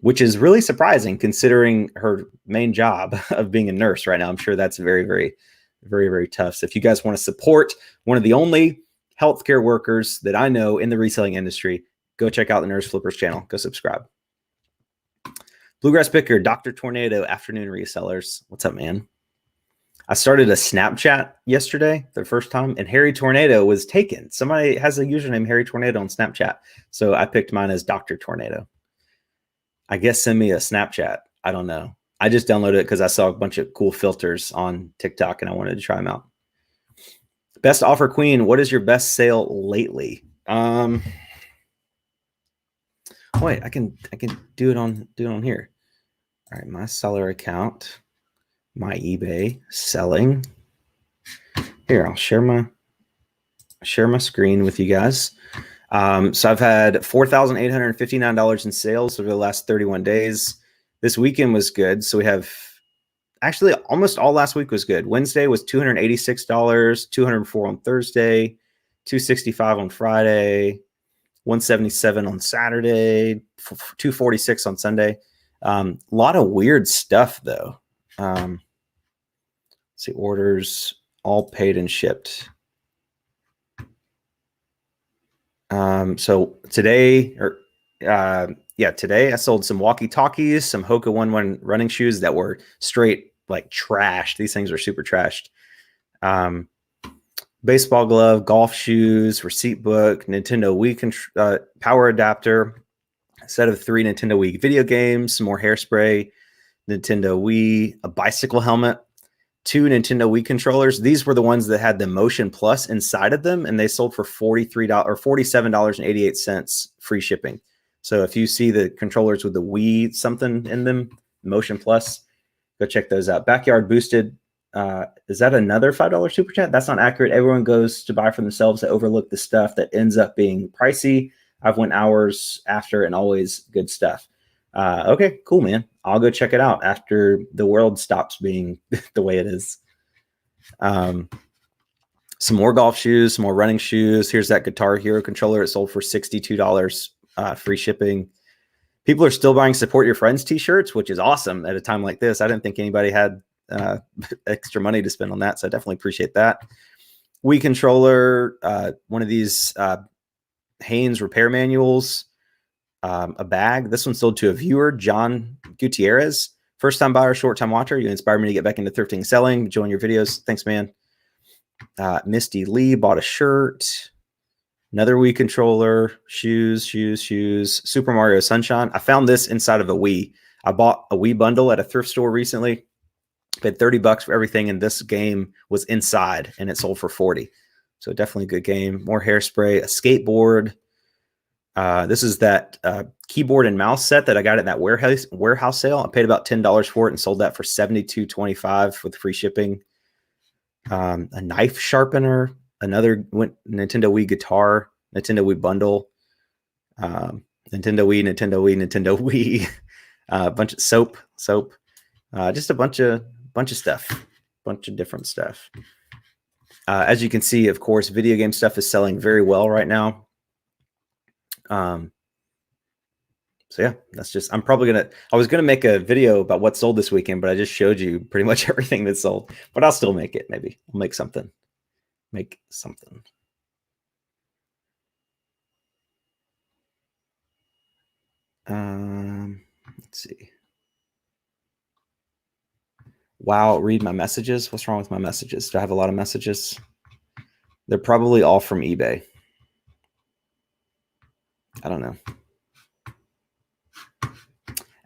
A: which is really surprising considering her main job of being a nurse right now. I'm sure that's very, very, very, very tough. So if you guys want to support one of the only healthcare workers that I know in the reselling industry, go check out the Nurse Flippers channel. Go subscribe. Bluegrass Picker, Dr. Tornado, Afternoon Resellers. What's up, man? I started a Snapchat yesterday, the first time, and Harry Tornado was taken. Somebody has a username Harry Tornado on Snapchat. So I picked mine as Dr. Tornado. I guess send me a Snapchat. I don't know. I just downloaded it because I saw a bunch of cool filters on TikTok and I wanted to try them out. Best offer queen. What is your best sale lately? Wait, I can do it on here. All right, my seller account, my eBay selling. Here, I'll share my screen with you guys. So I've had $4,859 in sales over the last 31 days. This weekend was good. So we have actually almost all last week was good. Wednesday was $286, $204 on Thursday, $265 on Friday, $177 on Saturday, $246 on Sunday. A lot of weird stuff though. Let's see, orders all paid and shipped. So today, today I sold some walkie-talkies, some Hoka 1-1 running shoes that were straight like trash. These things are super trashed. Baseball glove, golf shoes, receipt book, Nintendo Wii power adapter, a set of 3 Nintendo Wii video games, some more hairspray, Nintendo Wii, a bicycle helmet, 2 Nintendo Wii controllers. These were the ones that had the Motion Plus inside of them, and they sold for $43 or $47.88 free shipping. So if you see the controllers with the Wii something in them, Motion Plus, go check those out. Backyard Boosted. Is that another $5 super chat? That's not accurate. Everyone goes to buy for themselves. They overlook the stuff that ends up being pricey. I've went hours after and always good stuff. Okay, cool, man. I'll go check it out after the world stops being the way it is. Some more golf shoes, some more running shoes. Here's that Guitar Hero controller. It sold for $62, free shipping. People are still buying Support Your Friends t-shirts, which is awesome at a time like this. I didn't think anybody had extra money to spend on that, so I definitely appreciate that. Wii controller, one of these Haynes repair manuals, a bag. This one sold to a viewer, John Gutierrez. First time buyer, short time watcher. You inspired me to get back into thrifting and selling. Enjoying your videos. Thanks, man. Misty Lee bought a shirt. Another Wii controller, shoes. Super Mario Sunshine. I found this inside of a Wii. I bought a Wii bundle at a thrift store recently. Paid $30 for everything, and this game was inside, and it sold for $40. So definitely a good game. More hairspray, a skateboard. This is that keyboard and mouse set that I got at that warehouse sale. I paid about $10 for it and sold that for $72.25 with free shipping. A knife sharpener, another Nintendo Wii guitar, Nintendo Wii bundle, Nintendo Wii, a bunch of soap, just a bunch of stuff, bunch of different stuff. As you can see, of course, video game stuff is selling very well right now. So yeah, that's just, I was going to make a video about what sold this weekend, but I just showed you pretty much everything that sold, but I'll still make it. Maybe I'll make something. Let's see. Wow. Read my messages. What's wrong with my messages? Do I have a lot of messages? They're probably all from eBay. I don't know.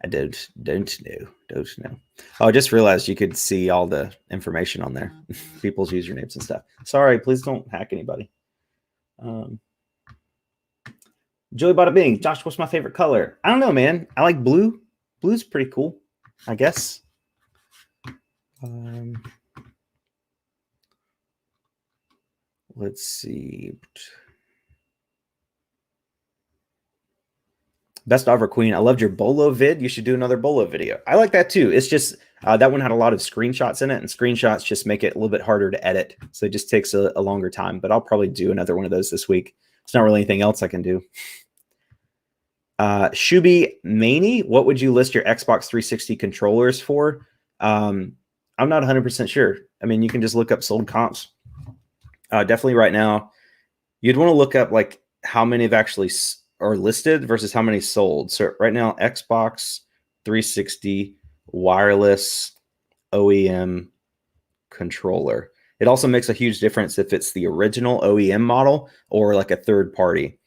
A: I don't know. Oh, I just realized you could see all the information on there. People's usernames and stuff. Sorry, please don't hack anybody. Joey Bada Bing. Josh, what's my favorite color? I don't know, man. I like blue. Blue's pretty cool, I guess. Let's see. Best Offer Queen. I loved your Bolo vid. You should do another Bolo video. I like that too. It's just that one had a lot of screenshots in it, and screenshots just make it a little bit harder to edit. So it just takes a longer time, but I'll probably do another one of those this week. It's not really anything else I can do. Shuby Maney, what would you list your Xbox 360 controllers for? I'm not 100% sure. I mean, you can just look up sold comps. Definitely right now, you'd want to look up like how many have actually are listed versus how many sold. So right now, Xbox 360 wireless OEM controller. It also makes a huge difference if it's the original OEM model or like a third party.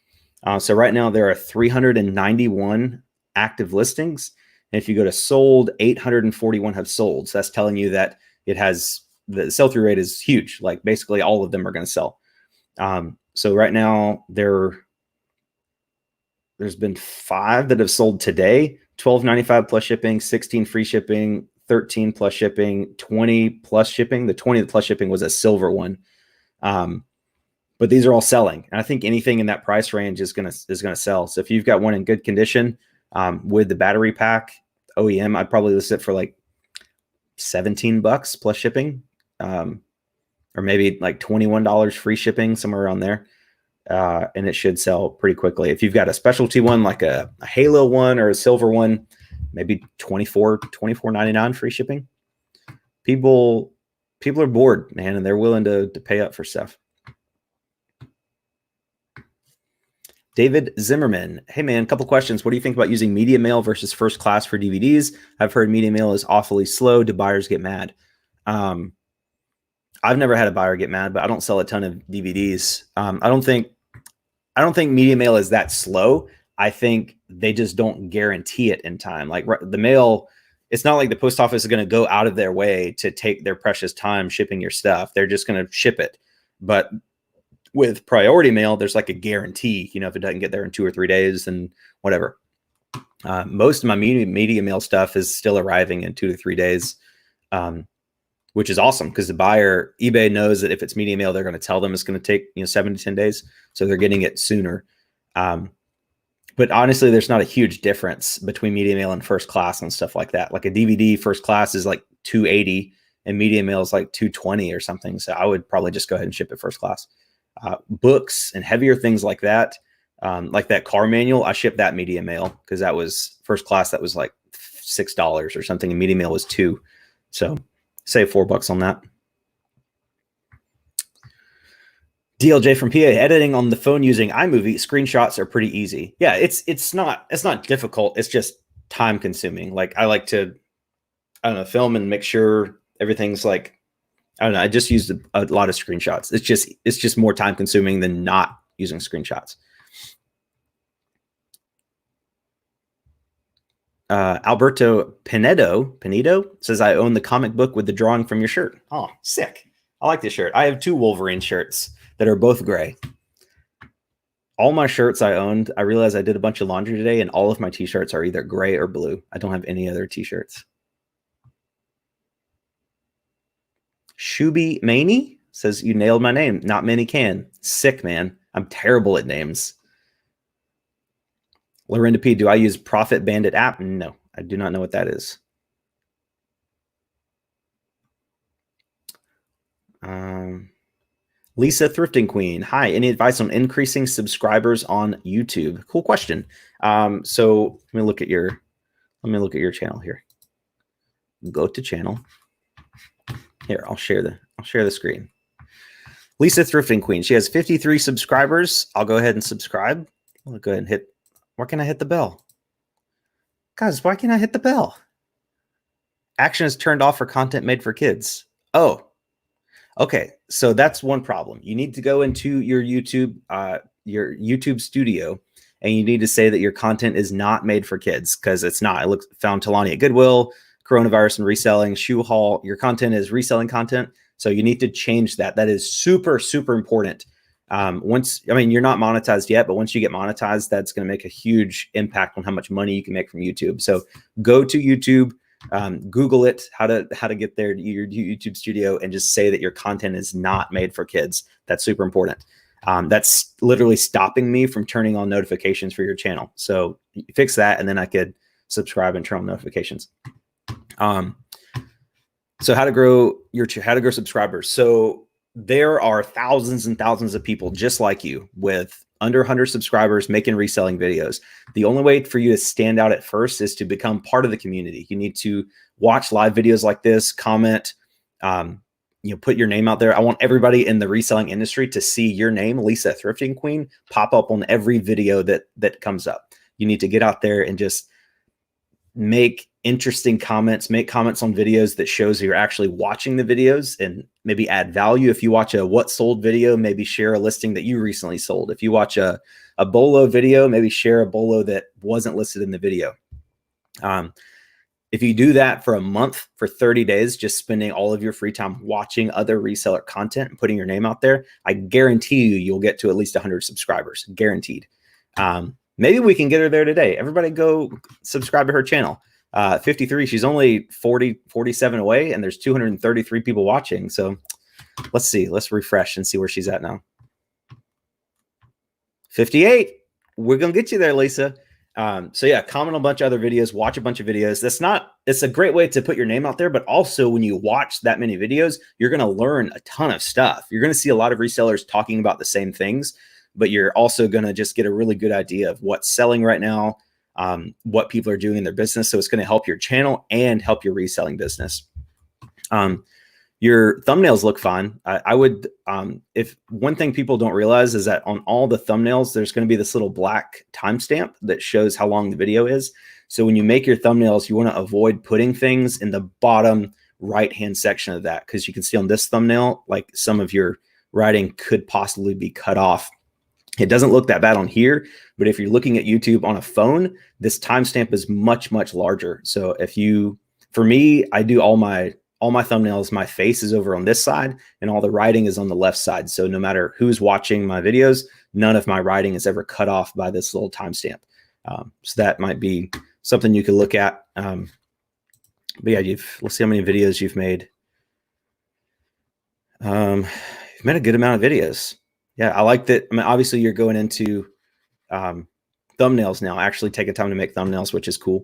A: So right now there are 391 active listings. And if you go to sold, 841 have sold. So that's telling you that it has the sell-through rate is huge. Like basically all of them are going to sell. So right now there's been 5 that have sold today, $12.95 plus shipping, 16 free shipping, 13 plus shipping, 20 plus shipping. The 20 plus shipping was a silver one. But these are all selling. And I think anything in that price range is gonna sell. So if you've got one in good condition with the battery pack OEM, I'd probably list it for like $17 plus shipping, or maybe like $21 free shipping, somewhere around there. And it should sell pretty quickly. If you've got a specialty one, like a Halo one or a silver one, maybe $24.99 free shipping. People are bored, man, and they're willing to pay up for stuff. David Zimmerman. Hey, man, a couple questions. What do you think about using media mail versus first class for DVDs? I've heard media mail is awfully slow. Do buyers get mad? I've never had a buyer get mad, but I don't sell a ton of DVDs. I don't think media mail is that slow. I think they just don't guarantee it in time. Like the mail, it's not like the post office is going to go out of their way to take their precious time shipping your stuff. They're just going to ship it. But with priority mail, there's like a guarantee, if it doesn't get there in 2 or 3 days, then whatever. Most of my media mail stuff is still arriving in 2 to 3 days, which is awesome because the buyer, eBay knows that if it's media mail, they're going to tell them it's going to take 7 to 10 days. So they're getting it sooner. But honestly, there's not a huge difference between media mail and first class and stuff like that. Like a DVD first class is like $280 and media mail is like $220 or something. So I would probably just go ahead and ship it first class. Books and heavier things like that car manual, I shipped that media mail because that was first class. That was like $6 or something, and media mail was $2. So save $4 on that. DLJ from PA, editing on the phone using iMovie, screenshots are pretty easy. Yeah, it's not difficult. It's just time consuming. Like I like to, film and make sure everything's like, I just used a lot of screenshots. It's just more time consuming than not using screenshots. Alberto Pinedo says, I own the comic book with the drawing from your shirt. Oh, sick. I like this shirt. I have 2 Wolverine shirts that are both gray. All my shirts I owned, I realized I did a bunch of laundry today, and all of my t-shirts are either gray or blue. I don't have any other t-shirts. Shuby Maney says, you nailed my name. Not many can. Sick, man. I'm terrible at names. Lorinda P, do I use Profit Bandit app? No, I do not know what that is. Lisa Thrifting Queen. Hi, any advice on increasing subscribers on YouTube? Cool question. So let me look at your channel here. Go to channel. Here, I'll share the screen. Lisa Thrifting Queen. She has 53 subscribers. I'll go ahead and subscribe. I'll go ahead and hit. Why can't I hit the bell? Guys, why can't I hit the bell? Action is turned off for content made for kids. Oh, okay. So that's one problem. You need to go into your YouTube studio, and you need to say that your content is not made for kids, because it's not. I found Talani at Goodwill, coronavirus and reselling, shoe haul. Your content is reselling content. So you need to change that. That is super, super important. I mean, you're not monetized yet, but once you get monetized, that's going to make a huge impact on how much money you can make from YouTube. So go to YouTube, Google it, how to get there to your YouTube studio, and just say that your content is not made for kids. That's super important. That's literally stopping me from turning on notifications for your channel. So fix that, and then I could subscribe and turn on notifications. So how to grow subscribers. So there are thousands and thousands of people just like you with under 100 subscribers making reselling videos. The only way for you to stand out at first is to become part of the community. You need to watch live videos like this, comment, put your name out there. I want everybody in the reselling industry to see your name, Lisa Thrifting Queen, pop up on every video that comes up. You need to get out there and just make interesting comments, make comments on videos that shows you're actually watching the videos, and maybe add value. If you watch a what sold video, maybe share a listing that you recently sold. If you watch a bolo video, maybe share a bolo that wasn't listed in the video. If you do that for a month, for 30 days, just spending all of your free time watching other reseller content and putting your name out there, I guarantee you'll get to at least 100 subscribers, guaranteed. Maybe we can get her there today. Everybody go subscribe to her channel. 53, she's only 47 away, and there's 233 people watching. So let's see, let's refresh and see where she's at now. 58, we're going to get you there, Lisa. So yeah, comment on a bunch of other videos, watch a bunch of videos. It's a great way to put your name out there, but also when you watch that many videos, you're going to learn a ton of stuff. You're going to see a lot of resellers talking about the same things, but you're also going to just get a really good idea of what's selling right now, what people are doing in their business. So it's going to help your channel and help your reselling business. Your thumbnails look fine. I would, if one thing people don't realize is that on all the thumbnails, there's going to be this little black timestamp that shows how long the video is. So when you make your thumbnails, you want to avoid putting things in the bottom right-hand section of that, because you can see on this thumbnail, like some of your writing could possibly be cut off. It doesn't look that bad on here, but if you're looking at YouTube on a phone, this timestamp is much, much larger. So for me, I do all my thumbnails, my face is over on this side and all the writing is on the left side. So no matter who's watching my videos, none of my writing is ever cut off by this little timestamp. So that might be something you could look at. But yeah, let's see how many videos you've made. You've made a good amount of videos. Yeah, I like that. I mean, obviously you're going into thumbnails now, actually taking time to make thumbnails, which is cool.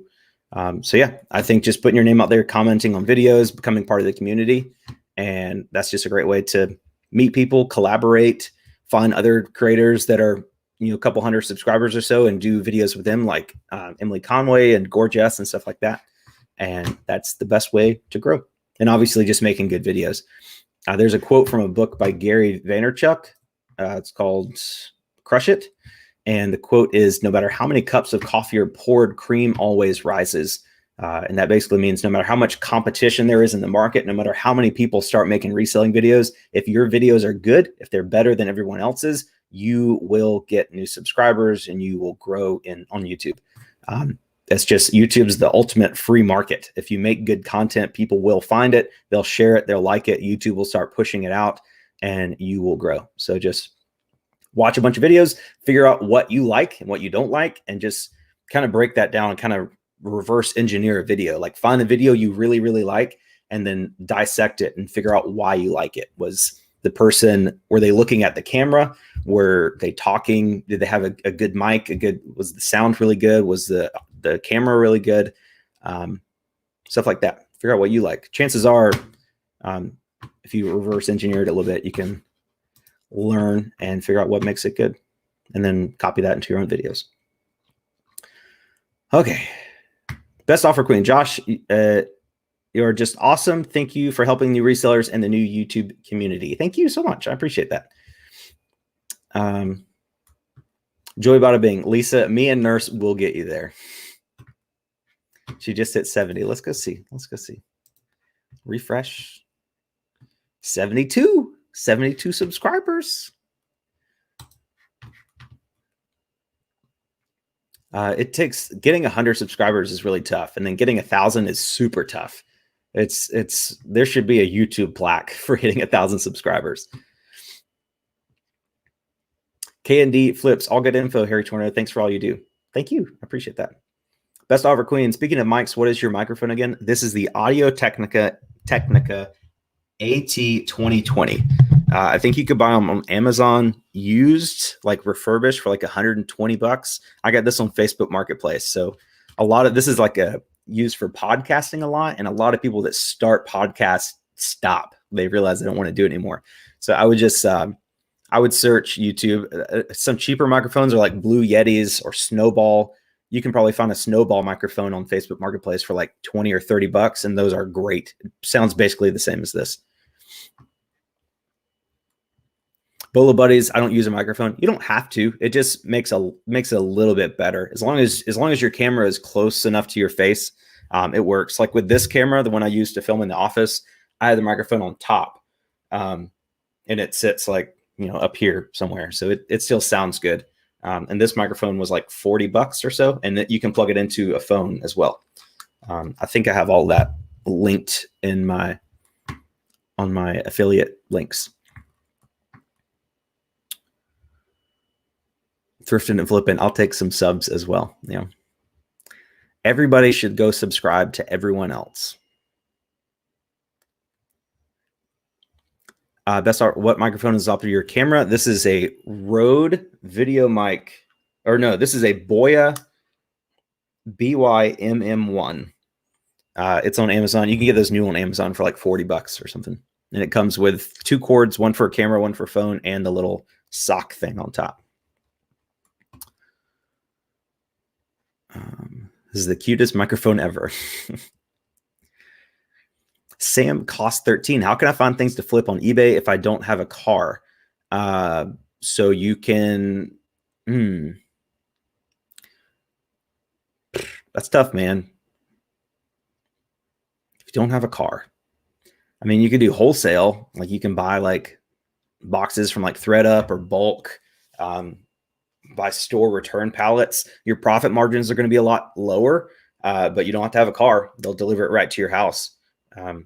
A: So yeah, I think just putting your name out there, commenting on videos, becoming part of the community. And that's just a great way to meet people, collaborate, find other creators that are, a couple hundred subscribers or so, and do videos with them, like Emily Conway and Gorgeous and stuff like that. And that's the best way to grow. And obviously just making good videos. There's a quote from a book by Gary Vaynerchuk. It's called Crush It. And the quote is, no matter how many cups of coffee are poured, cream always rises. And that basically means no matter how much competition there is in the market, no matter how many people start making reselling videos, if your videos are good, if they're better than everyone else's, you will get new subscribers and you will grow on YouTube. It's just, YouTube's the ultimate free market. If you make good content, people will find it, they'll share it, they'll like it, YouTube will start pushing it out, and you will grow. So just watch a bunch of videos, figure out what you like and what you don't like, and just kind of break that down and kind of reverse engineer a video. Like find a video you really, really like, and then dissect it and figure out why you like it. Were they looking at the camera? Were they talking? Did they have a good mic? Was the sound really good? Was the camera really good? Stuff like that. Figure out what you like. Chances are, if you reverse engineer it a little bit, you can learn and figure out what makes it good, and then copy that into your own videos. Okay. Best offer queen. Josh, you're just awesome. Thank you for helping new resellers and the new YouTube community. Thank you so much. I appreciate that. Joy Bada Bing. Lisa, me and Nurse will get you there. She just hit 70. Let's go see. Refresh. 72 subscribers. Getting 100 subscribers is really tough, and then getting 1,000 is super tough. There should be a YouTube plaque for hitting 1,000 subscribers. K&D Flips, all good info, Harry Tornado. Thanks for all you do. Thank you. I appreciate that. Best offer queen. Speaking of mics, what is your microphone again? This is the Audio Technica AT2020. I think you could buy them on Amazon used, like refurbished for like $120. I got this on Facebook Marketplace. So a lot of this is like a used for podcasting a lot. And a lot of people that start podcasts stop. They realize they don't want to do it anymore. So I would just, I would search YouTube. Some cheaper microphones are like Blue Yetis or Snowball. You can probably find a Snowball microphone on Facebook Marketplace for like 20 or 30 bucks. And those are great. It sounds basically the same as this. Bolo Buddies, I don't use a microphone. You don't have to. It just makes it a little bit better. As long as your camera is close enough to your face, it works. Like with this camera, the one I used to film in the office, I had the microphone on top, and it sits like, up here somewhere. So it still sounds good. And this microphone was like 40 bucks or so, and that you can plug it into a phone as well. I think I have all that linked on my affiliate links. Thrifting and flipping, I'll take some subs as well. Everybody should go subscribe to everyone else. What microphone is up to your camera? This is a Rode video mic, or no, this is a Boya BY-MM1. It's on Amazon. You can get those new on Amazon for like 40 bucks or something. And it comes with 2 cords, one for a camera, one for phone, and the little sock thing on top. This is the cutest microphone ever. Sam Cost 13. How can I find things to flip on eBay if I don't have a car? So you can. That's tough, man. If you don't have a car, I mean, you could do wholesale. Like you can buy like boxes from like ThreadUp or bulk. Buy store return pallets. Your profit margins are going to be a lot lower, but you don't have to have a car. They'll deliver it right to your house. I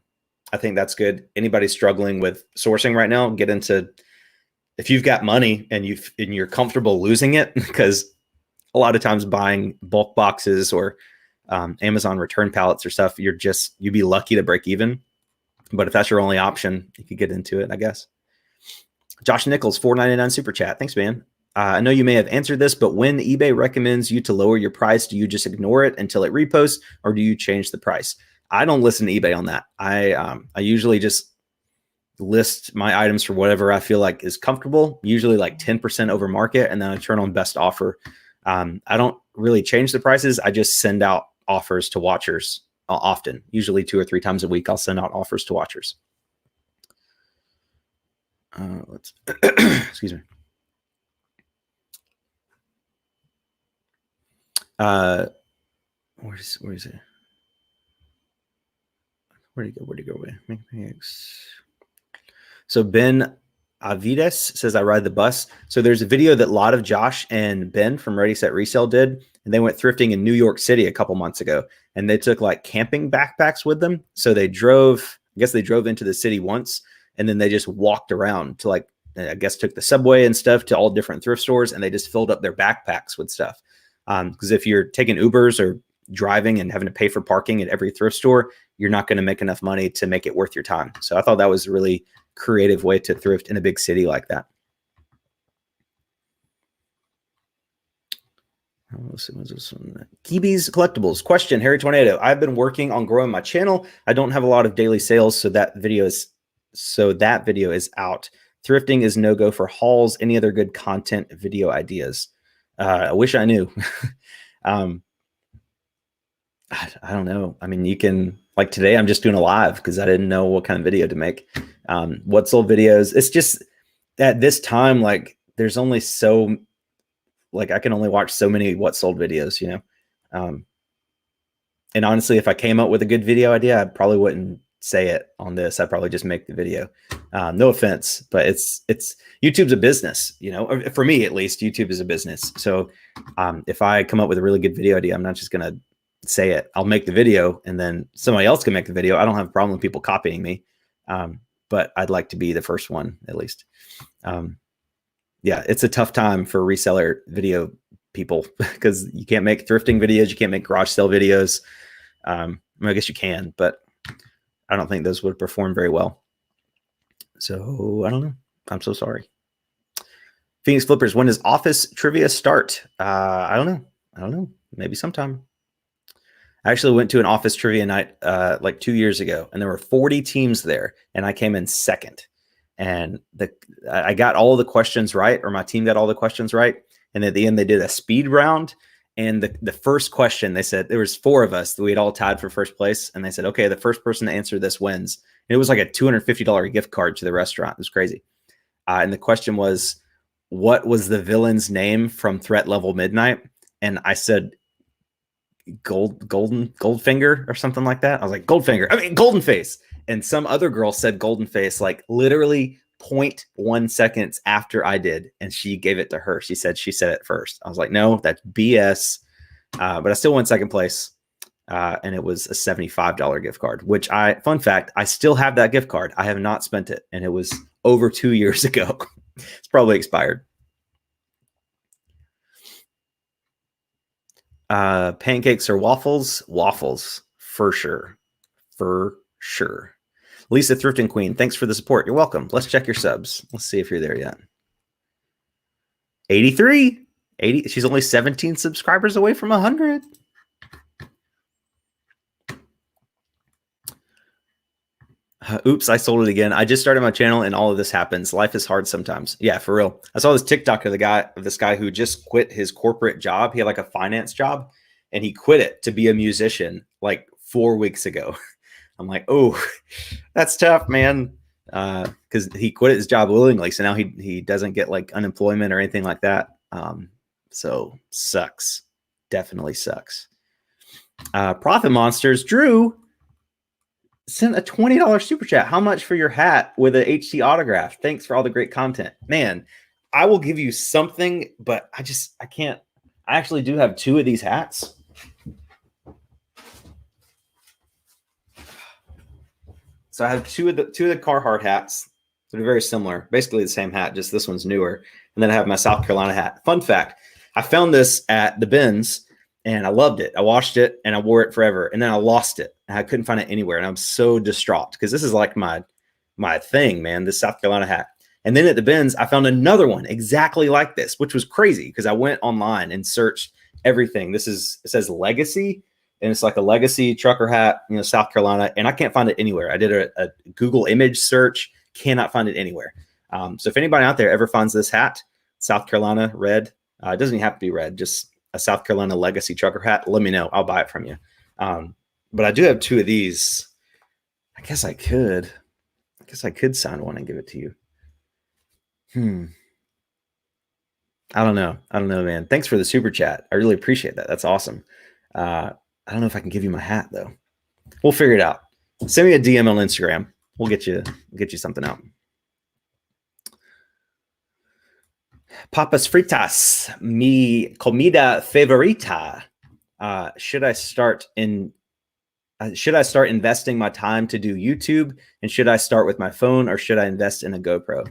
A: think that's good. Anybody struggling with sourcing right now, get into, if you've got money and you're comfortable losing it, because a lot of times buying bulk boxes or Amazon return pallets or stuff, you'd be lucky to break even. But if that's your only option, you could get into it, I guess. Josh Nichols, $4.99 super chat. Thanks, man. I know you may have answered this, but when eBay recommends you to lower your price, do you just ignore it until it reposts, or do you change the price? I don't listen to eBay on that. I usually just list my items for whatever I feel like is comfortable, usually like 10% over market, and then I turn on best offer. I don't really change the prices. I just send out offers to watchers often, usually 2 or 3 times a week. I'll send out offers to watchers. Excuse me. Where is it? Where'd he go? So Ben Avides says, I ride the bus. So there's a video that a lot of Josh and Ben from Ready, Set, Resell did, and they went thrifting in New York City a couple months ago, and they took like camping backpacks with them. So they drove into the city once, and then they just walked around to like, I guess took the subway and stuff to all different thrift stores, and they just filled up their backpacks with stuff. Because if you're taking Ubers or driving and having to pay for parking at every thrift store, you're not going to make enough money to make it worth your time. So I thought that was a really creative way to thrift in a big city like that. Kibi's Collectibles question, Harry Tornado. I've been working on growing my channel. I don't have a lot of daily sales, so that video is out. Thrifting is no go for hauls. Any other good content video ideas? I wish I knew. I don't know. I mean, you can, like today, I'm just doing a live because I didn't know what kind of video to make. What sold videos. It's just at this time, like there's only I can only watch so many what sold videos, and honestly, if I came up with a good video idea, I probably wouldn't say it on this. I'd probably just make the video. No offense, but it's YouTube's a business, for me, at least. YouTube is a business. So if I come up with a really good video idea, I'm not just going to say it. I'll make the video and then somebody else can make the video. I don't have a problem with people copying me. But I'd like to be the first one at least. Yeah, it's a tough time for reseller video people because you can't make thrifting videos, you can't make garage sale videos. I guess you can, but I don't think those would perform very well. So I don't know. I'm so sorry. Phoenix Flippers, when does office trivia start? I don't know. Maybe sometime. I actually went to an office trivia night like 2 years ago, and there were 40 teams there, and I came in second. And I got all the questions right, or my team got all the questions right. And at the end, they did a speed round. And the first question, they said, there was 4 of us that we had all tied for first place. And they said, okay, the first person to answer this wins. And it was like a $250 gift card to the restaurant. It was crazy. And the question was, what was the villain's name from Threat Level Midnight? And I said, Goldfinger or something like that. I was like, Golden Face. And some other girl said Golden Face, like literally 0.1 seconds after I did. And she gave it to her. She said it first. I was like, no, that's BS. But I still won second place. And it was a $75 gift card, which fun fact, I still have that gift card. I have not spent it. And it was over 2 years ago. It's probably expired. Pancakes or waffles? Waffles, for sure. For sure. Lisa Thrifting Queen, thanks for the support. You're welcome. Let's check your subs. Let's see if you're there yet. 83. 80. She's only 17 subscribers away from 100. Oops, I sold it again. I just started my channel and all of this happens. Life is hard sometimes. Yeah, for real. I saw this TikTok of this guy who just quit his corporate job. He had like a finance job and he quit it to be a musician like 4 weeks ago. I'm like, oh, that's tough, man. Because he quit his job willingly. So now he doesn't get like unemployment or anything like that. So sucks. Definitely sucks. Profit Monsters, Drew sent a $20 super chat. How much for your hat with a HT autograph? Thanks for all the great content. Man, I will give you something, but I can't. I actually do have 2 of these hats. So I have two of the Carhartt hats. They're very similar, basically the same hat, just this one's newer. And then I have my South Carolina hat. Fun fact, I found this at the bins and I loved it. I washed it and I wore it forever. And then I lost it and I couldn't find it anywhere. And I'm so distraught because this is like my thing, man, this South Carolina hat. And then at the bins, I found another one exactly like this, which was crazy because I went online and searched everything. It says Legacy. And it's like a Legacy trucker hat, South Carolina, and I can't find it anywhere. I did a Google image search, cannot find it anywhere. So if anybody out there ever finds this hat, South Carolina red, it doesn't even have to be red, just a South Carolina Legacy trucker hat, let me know. I'll buy it from you. But I do have 2 of these. I guess I could sign one and give it to you. I don't know, man. Thanks for the super chat. I really appreciate that. That's awesome. I don't know if I can give you my hat though. We'll figure it out. Send me a DM on Instagram. We'll get you something out. Papas fritas, mi comida favorita. Should I start investing my time to do YouTube? And should I start with my phone or should I invest in a GoPro?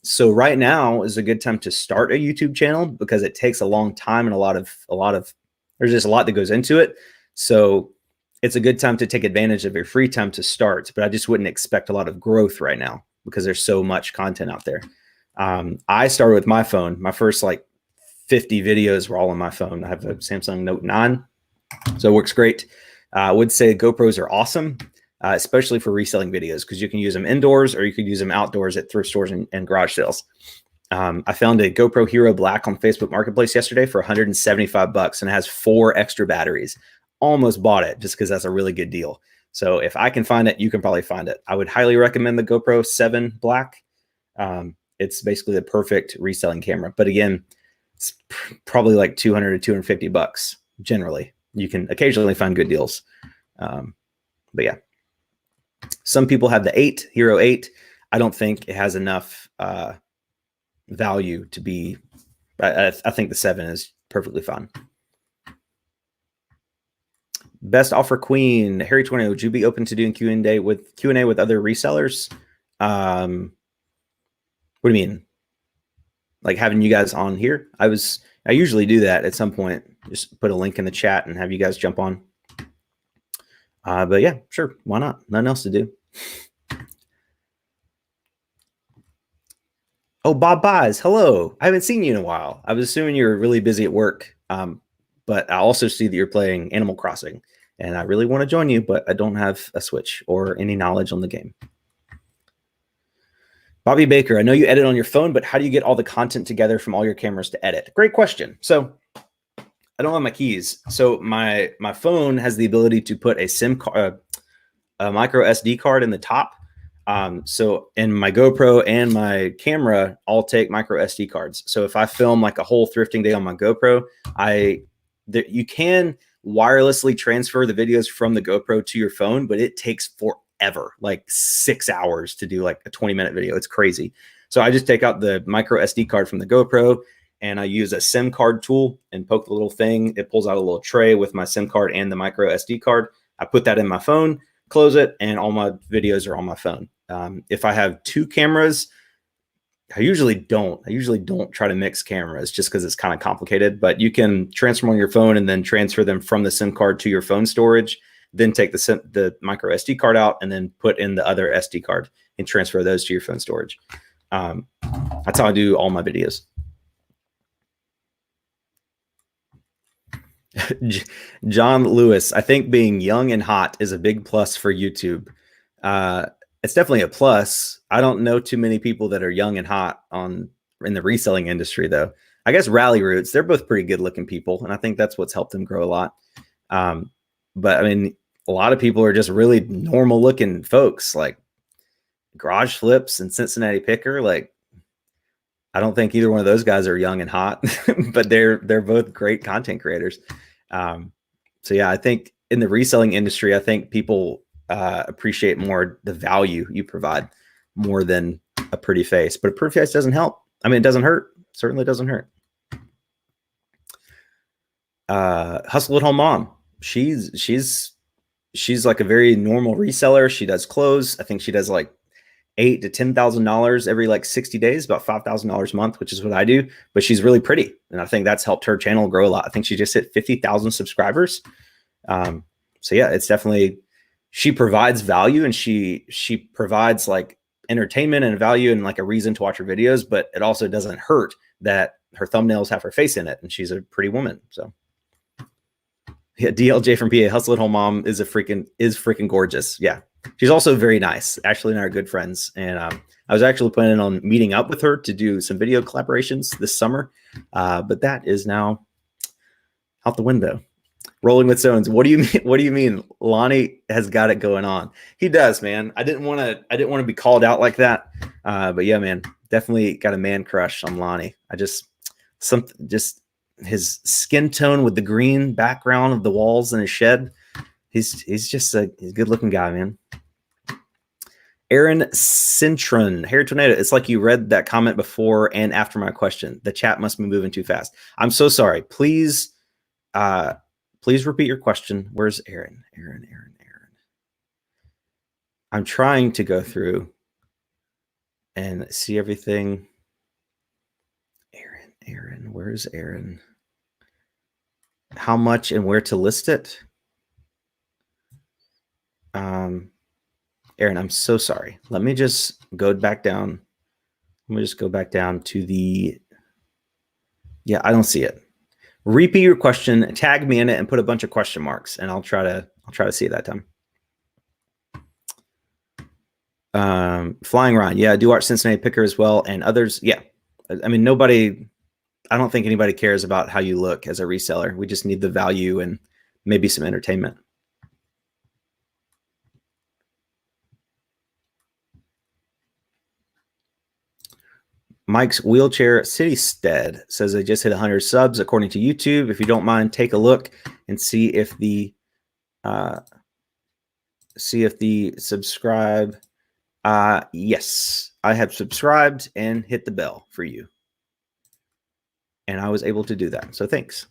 A: So right now is a good time to start a YouTube channel because it takes a long time and a lot of there's just a lot that goes into it. So it's a good time to take advantage of your free time to start, but I just wouldn't expect a lot of growth right now because there's so much content out there. I started with my phone. My first like 50 videos were all on my phone. I have a Samsung Note 9, so it works great. I would say GoPros are awesome, especially for reselling videos because you can use them indoors or you could use them outdoors at thrift stores and garage sales. I found a GoPro Hero Black on Facebook Marketplace yesterday for $175 and it has 4 extra batteries. Almost bought it just because that's a really good deal. So if I can find it, you can probably find it. I would highly recommend the GoPro 7 Black. It's basically the perfect reselling camera. But again, it's probably like $200 to $250 generally. You can occasionally find good deals. But yeah, some people have the Hero 8. I don't think it has enough value to be. I think the 7 is perfectly fine. Best offer queen, Harry 20. Would you be open to doing Q&A with other resellers? What do you mean? like having you guys on here. I usually do that at some point. Just put a link in the chat and have you guys jump on. But yeah, sure. Why not? Nothing else to do. Oh, Bob Buys. Hello. I haven't seen you in a while. I was assuming you were really busy at work. But I also see that you're playing Animal Crossing, and I really want to join you, but I don't have a Switch or any knowledge on the game. Bobby Baker, I know you edit on your phone, but how do you get all the content together from all your cameras to edit? Great question. So I don't have my keys. So my phone has the ability to put a SIM card, a micro SD card in the top. So in my GoPro and my camera all take micro SD cards. So if I film like a whole thrifting day on my GoPro, you can wirelessly transfer the videos from the GoPro to your phone, but it takes forever, like 6 hours to do like a 20-minute video. It's crazy. So I just take out the micro SD card from the GoPro and I use a SIM card tool and poke the little thing. It pulls out a little tray with my SIM card and the micro SD card. I put that in my phone, close it, and all my videos are on my phone. If I have two cameras, I usually don't try to mix cameras just because it's kind of complicated, but you can transfer them on your phone and then transfer them from the SIM card to your phone storage, then take the micro SD card out and then put in the other SD card and transfer those to your phone storage. That's how I do all my videos. John Lewis, I think being young and hot is a big plus for YouTube. It's definitely a plus. I don't know too many people that are young and hot in the reselling industry, though. I guess Rally Roots, they're both pretty good looking people, and I think that's what's helped them grow a lot. But I mean, a lot of people are just really normal looking folks, like Garage Flips and Cincinnati Picker. Like, I don't think either one of those guys are young and hot, but they're both great content creators. So yeah, I think in the reselling industry, I think people appreciate more the value you provide more than a pretty face. But a pretty face doesn't help. I mean, it doesn't hurt. Certainly doesn't hurt. Hustle at Home Mom. She's like a very normal reseller. She does clothes. I think she does like $8,000 to $10,000 every like 60 days, about $5,000 a month, which is what I do. But she's really pretty, and I think that's helped her channel grow a lot. I think she just hit 50,000 subscribers. So yeah, it's definitely, she provides value, and she provides like entertainment and value and like a reason to watch her videos. But it also doesn't hurt that her thumbnails have her face in it, and she's a pretty woman. So yeah, DLJ from PA, Hustle at Home Mom is freaking gorgeous. Yeah. She's also very nice. Ashley and I are good friends. And I was actually planning on meeting up with her to do some video collaborations this summer. But that is now out the window. Rolling with Stones. What do you mean? What do you mean? Lonnie has got it going on. He does, man. I didn't want to be called out like that. But yeah, man, definitely got a man crush on Lonnie. Just his skin tone with the green background of the walls in his shed. He's just a good looking guy, man. Aaron Cintron, Hair Tornado. It's like you read that comment before and after my question. The chat must be moving too fast. I'm so sorry. Please repeat your question. Where's Aaron? Aaron. I'm trying to go through and see everything. Aaron, where's Aaron? How much and where to list it? Aaron, I'm so sorry. Let me just go back down. Let me just go back down to the, yeah, I don't see it. Repeat your question, tag me in it, and put a bunch of question marks, and I'll try to see it that time. Flying Ryan, yeah, I do watch Cincinnati Picker as well, and others. Yeah, I mean, I don't think anybody cares about how you look as a reseller. We just need the value and maybe some entertainment. Mike's Wheelchair City Stead says I just hit 100 subs according to YouTube. If you don't mind, take a look and see if the subscribe. Yes, I have subscribed and hit the bell for you, and I was able to do that. So thanks.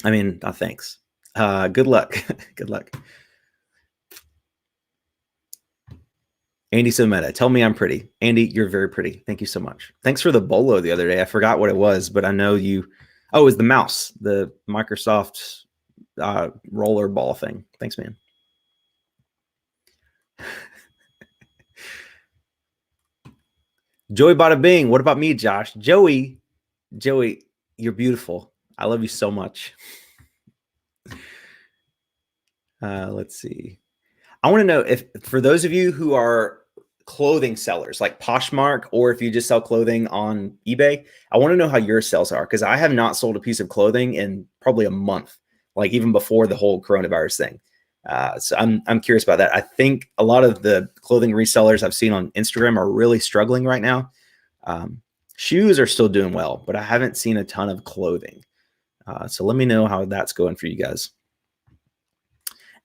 A: I mean, not thanks. Good luck. Good luck. Andy Someta, tell me I'm pretty. Andy, you're very pretty. Thank you so much. Thanks for the bolo the other day. I forgot what it was, but I know you. Oh, it was the mouse, the Microsoft roller ball thing. Thanks, man. Joey Bada Bing. What about me, Josh? Joey, you're beautiful. I love you so much. Let's see. I want to know if, for those of you who are clothing sellers like Poshmark, or if you just sell clothing on eBay, I want to know how your sales are, because I have not sold a piece of clothing in probably a month, like even before the whole coronavirus thing. So I'm curious about that. I think a lot of the clothing resellers I've seen on Instagram are really struggling right now. Shoes are still doing well, but I haven't seen a ton of clothing. So let me know how that's going for you guys.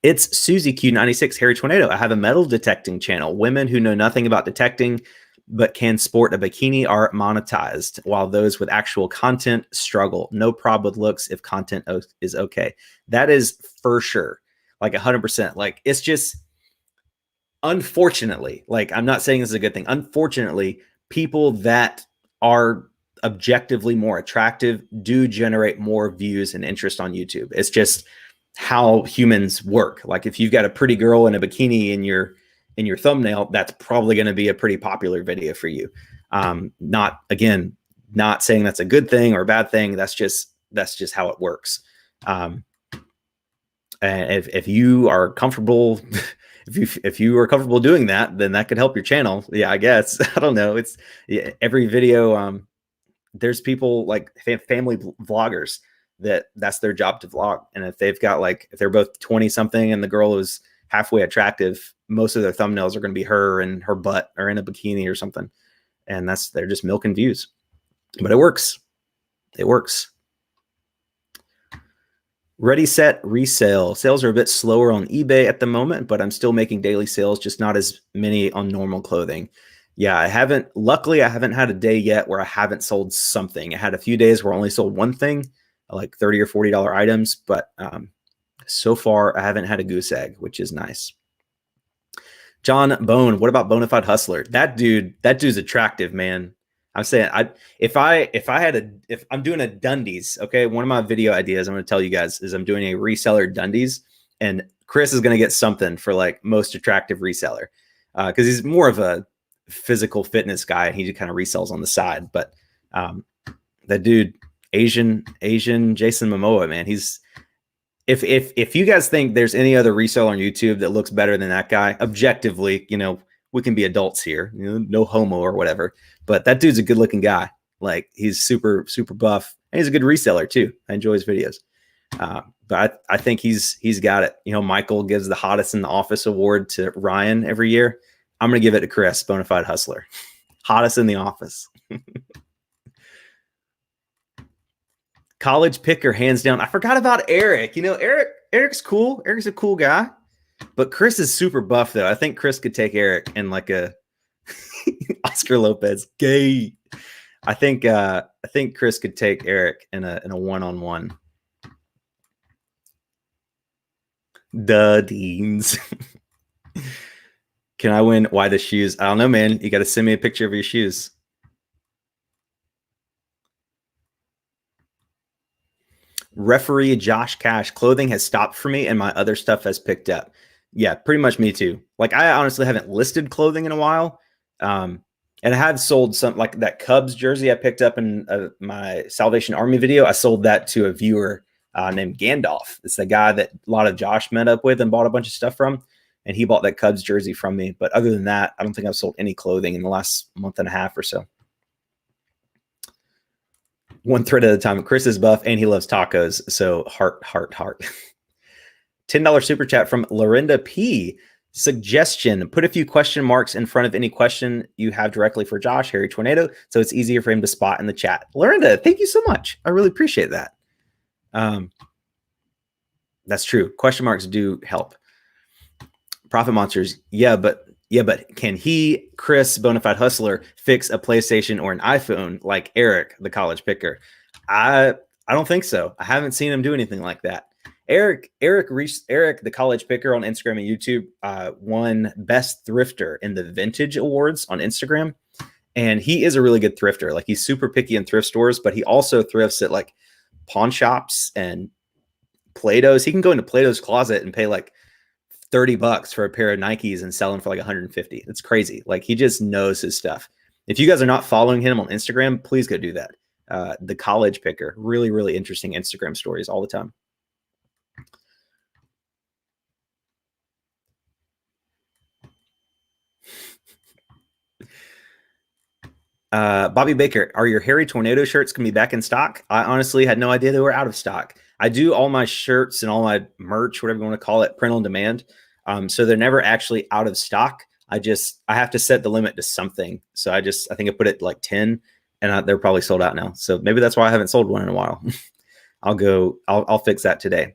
A: It's Susie Q96, Harry Tornado. I have a metal detecting channel. Women who know nothing about detecting but can sport a bikini are monetized, while those with actual content struggle. No problem with looks if content is okay. That is for sure, like 100%. Like, it's just, unfortunately, like, I'm not saying this is a good thing. Unfortunately, people that are objectively more attractive do generate more views and interest on YouTube. It's just how humans work. Like, if you've got a pretty girl in a bikini in your thumbnail, that's probably going to be a pretty popular video for you. Not saying that's a good thing or a bad thing. That's just how it works. And if you are comfortable, if you are comfortable doing that, then that could help your channel. Yeah, I guess. I don't know. It's every video. There's people like family vloggers that's their job to vlog. And if they've got, like, if they're both 20 something and the girl is halfway attractive, most of their thumbnails are going to be her and her butt or in a bikini or something. And they're just milking views, but it works. It works. Ready, set, resale. Sales are a bit slower on eBay at the moment, but I'm still making daily sales, just not as many on normal clothing. Yeah, luckily I haven't had a day yet where I haven't sold something. I had a few days where I only sold one thing, like $30 or $40 items, but so far I haven't had a goose egg, which is nice. John Bone, what about Bonafide Hustler? That dude's attractive, man. I'm saying, if I'm doing a Dundies, okay, one of my video ideas I'm going to tell you guys is I'm doing a reseller Dundies, and Chris is going to get something for, like, most attractive reseller, because he's more of a physical fitness guy and he just kind of resells on the side. But that dude, Asian Jason Momoa, man, he's, if you guys think there's any other reseller on YouTube that looks better than that guy, objectively, we can be adults here, no homo or whatever, but that dude's a good looking guy. Like, he's super, super buff, and he's a good reseller too. I enjoy his videos. But I think he's got it. Michael gives the hottest in the office award to Ryan every year. I'm going to give it to Chris, Bonafide Hustler. Hottest in the office. College picker, hands down. I forgot about Eric. Eric's cool. Eric's a cool guy. But Chris is super buff, though. I think Chris could take Eric in, like, a Oscar Lopez gay. I think Chris could take Eric in a one-on-one. The Deans. Can I win? Why the shoes? I don't know, man. You got to send me a picture of your shoes. Referee Josh Cash, clothing has stopped for me and my other stuff has picked up. Yeah, pretty much me too. Like, I honestly haven't listed clothing in a while. And I have sold some, like that Cubs jersey I picked up in my Salvation Army video. I sold that to a viewer named Gandalf. It's the guy that a lot of Josh met up with and bought a bunch of stuff from. And he bought that Cubs jersey from me. But other than that, I don't think I've sold any clothing in the last month and a half or so. One thread at a time. Chris is buff and he loves tacos. So heart. $10 super chat from Lorinda P. Suggestion: put a few question marks in front of any question you have directly for Josh, Harry Tornado, so it's easier for him to spot in the chat. Lorinda, thank you so much. I really appreciate that. That's true. Question marks do help. Profit Monsters. Yeah, but can he, Chris, Bonafide Hustler, fix a PlayStation or an iPhone like Eric, the college picker? I don't think so. I haven't seen him do anything like that. Eric, the college picker on Instagram and YouTube, won best thrifter in the Vintage Awards on Instagram. And he is a really good thrifter. Like, he's super picky in thrift stores, but he also thrifts at like pawn shops and Plato's. He can go into Plato's closet and pay like $30 for a pair of Nikes and sell them for like 150. It's crazy. Like, he just knows his stuff. If you guys are not following him on Instagram, please go do that. The college picker, really, really interesting Instagram stories all the time. Bobby Baker, are your Hairy Tornado shirts going to be back in stock? I honestly had no idea they were out of stock. I do all my shirts and all my merch, whatever you want to call it, print on demand. So they're never actually out of stock. I have to set the limit to something. So I think I put it like 10 and they're probably sold out now. So maybe that's why I haven't sold one in a while. I'll fix that today.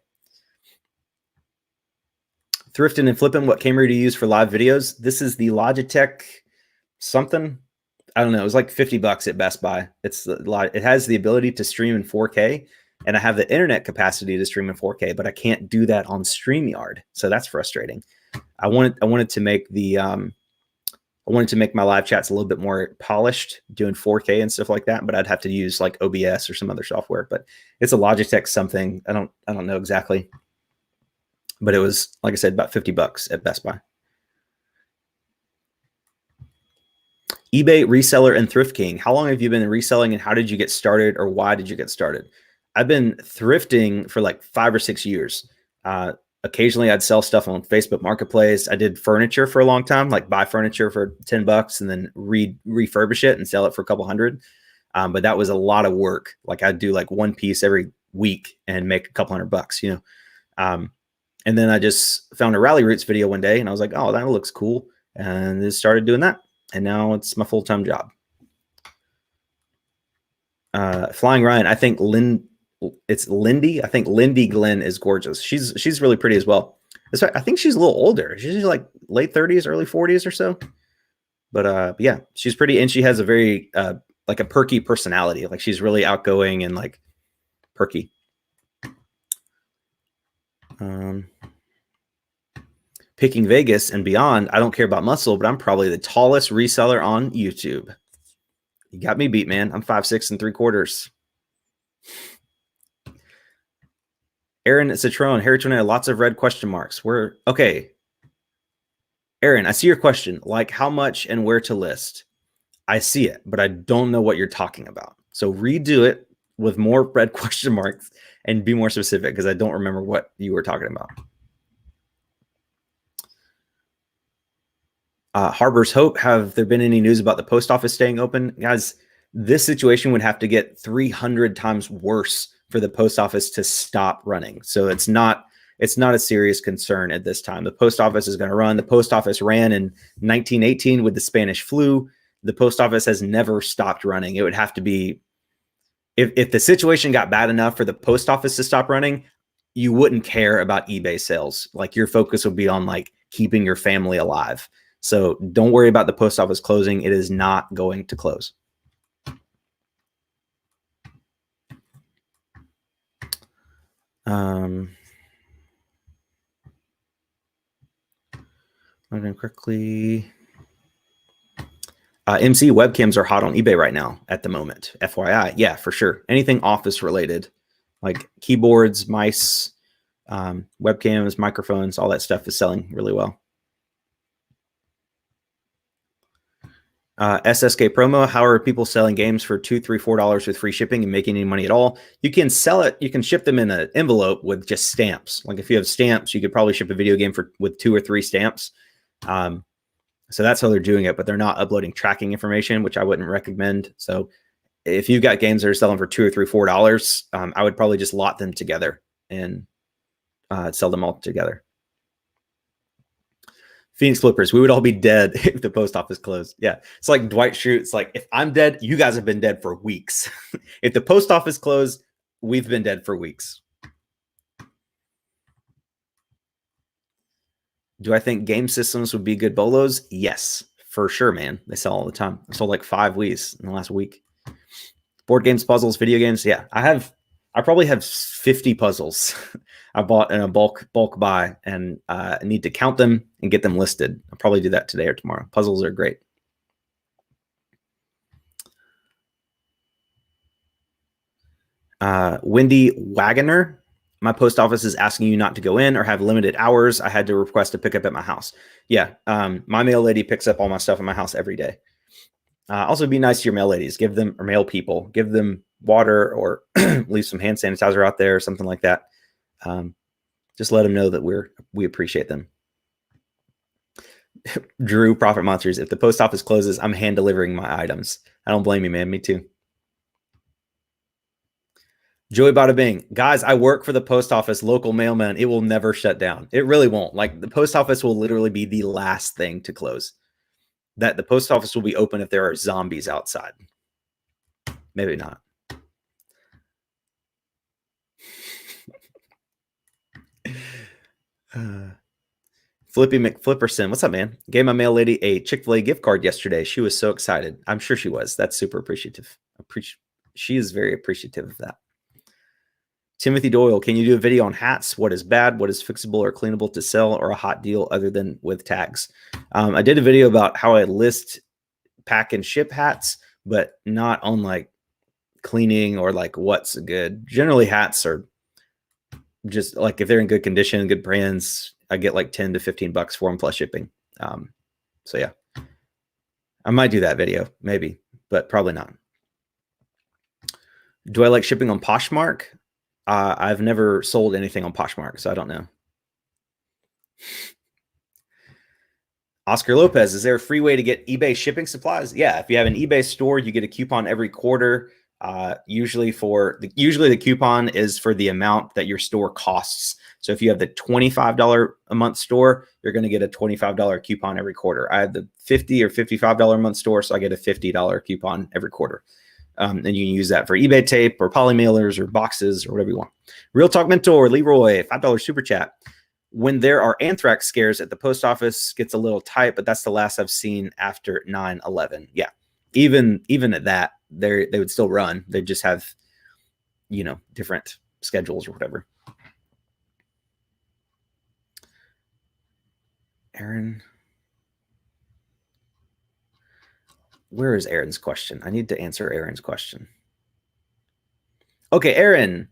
A: Thrifting and flipping, what camera do you use for live videos? This is the Logitech something. I don't know. It was like $50 at Best Buy. It has the ability to stream in 4K, and I have the internet capacity to stream in 4K, but I can't do that on StreamYard. So that's frustrating. I wanted to make my live chats a little bit more polished, doing 4K and stuff like that, but I'd have to use like OBS or some other software. But it's a Logitech something. I don't know exactly. But it was, like I said, about $50 at Best Buy. eBay, Reseller, and Thrift King. How long have you been reselling, and how did you get started, or why did you get started? I've been thrifting for like 5 or 6 years. Occasionally I'd sell stuff on Facebook Marketplace. I did furniture for a long time, like buy furniture for $10 and then refurbish it and sell it for a couple hundred. But that was a lot of work. Like, I'd do like one piece every week and make a couple $100, you know? And then I just found a Rally Roots video one day and I was like, oh, that looks cool. And just started doing that. And now it's my full-time job. Flying Ryan, I think it's Lindy. I think Lindy Glenn is gorgeous. She's really pretty as well. I think she's a little older. She's like late 30s, early 40s or so. But yeah, she's pretty, and she has a very like a perky personality. Like, she's really outgoing and like perky. Picking Vegas and beyond, I don't care about muscle, but I'm probably the tallest reseller on YouTube. You got me beat, man. I'm 5'6" 3/4. Aaron Citron, Harry Tornado, lots of red question marks. Okay. Aaron, I see your question. Like, how much and where to list? I see it, but I don't know what you're talking about. So redo it with more red question marks and be more specific, because I don't remember what you were talking about. Harbor's Hope, have there been any news about the post office staying open? Guys, this situation would have to get 300 times worse for the post office to stop running. So it's not a serious concern at this time. The post office is going to run. The post office ran in 1918 with the Spanish flu. The post office has never stopped running. It would have to be, if the situation got bad enough for the post office to stop running, you wouldn't care about eBay sales. Like, your focus would be on like keeping your family alive. So don't worry about the post office closing. It is not going to close. Looking quickly. MC webcams are hot on eBay right now at the moment. FYI. Yeah, for sure. Anything office related, like keyboards, mice, webcams, microphones, all that stuff is selling really well. SSK promo. How are people selling games for $2, $3, $4 with free shipping and making any money at all? You can sell it. You can ship them in an envelope with just stamps. Like, if you have stamps, you could probably ship a video game with 2 or 3 stamps. So that's how they're doing it, but they're not uploading tracking information, which I wouldn't recommend. So if you've got games that are selling for $2 or $3, $4, I would probably just lot them together and sell them all together. Phoenix Flippers, we would all be dead if the post office closed. Yeah, it's like Dwight Schrute. It's like, if I'm dead, you guys have been dead for weeks. If the post office closed, we've been dead for weeks. Do I think game systems would be good bolos? Yes, for sure, man. They sell all the time. I sold like 5 Wii's in the last week. Board games, puzzles, video games. Yeah, I have I probably have 50 puzzles I bought in a bulk buy, and I need to count them and get them listed. I'll probably do that today or tomorrow. Puzzles are great. Wendy Wagoner, my post office is asking you not to go in or have limited hours. I had to request a pickup at my house. Yeah, my mail lady picks up all my stuff at my house every day. Also, be nice to your mail ladies. Give them, or mail people, give them water or leave some hand sanitizer out there or something like that. Just let them know that we appreciate them. Drew, Profit Monsters, if the post office closes, I'm hand delivering my items. I don't blame you, man. Me too. Joey Bada Bing, guys, I work for the post office, local mailman. It will never shut down. It really won't. Like, the post office will literally be the last thing to close. That the post office will be open if there are zombies outside. Maybe not. Flippy McFlipperson, what's up, man? Gave my mail lady a Chick-fil-A gift card yesterday. She was so excited. I'm sure she was. That's super appreciative. She is very appreciative of that. Timothy Doyle, can you do a video on hats? What is bad? What is fixable or cleanable to sell, or a hot deal other than with tags? I did a video about how I list, pack, and ship hats, but not on like cleaning or like what's good. Generally, hats are just like, if they're in good condition, good brands, I get like 10 to 15 bucks for them plus shipping. So yeah, I might do that video maybe, but probably not. Do I like shipping on Poshmark? I've never sold anything on Poshmark, so I don't know. Oscar Lopez, is there a free way to get eBay shipping supplies? Yeah, if you have an eBay store, you get a coupon every quarter. Usually the coupon is for the amount that your store costs. So if you have the $25 a month store, you're going to get a $25 coupon every quarter. I have the $50 or $55 a month store, so I get a $50 coupon every quarter. And you can use that for eBay tape or poly mailers or boxes or whatever you want. Real Talk Mentor, Leroy, $5 super chat. When there are anthrax scares at the post office, gets a little tight, but that's the last I've seen after 9/11. Yeah, even at that, they would still run. They just have, different schedules or whatever. Aaron, where is Aaron's question? I need to answer Aaron's question. Okay, Aaron,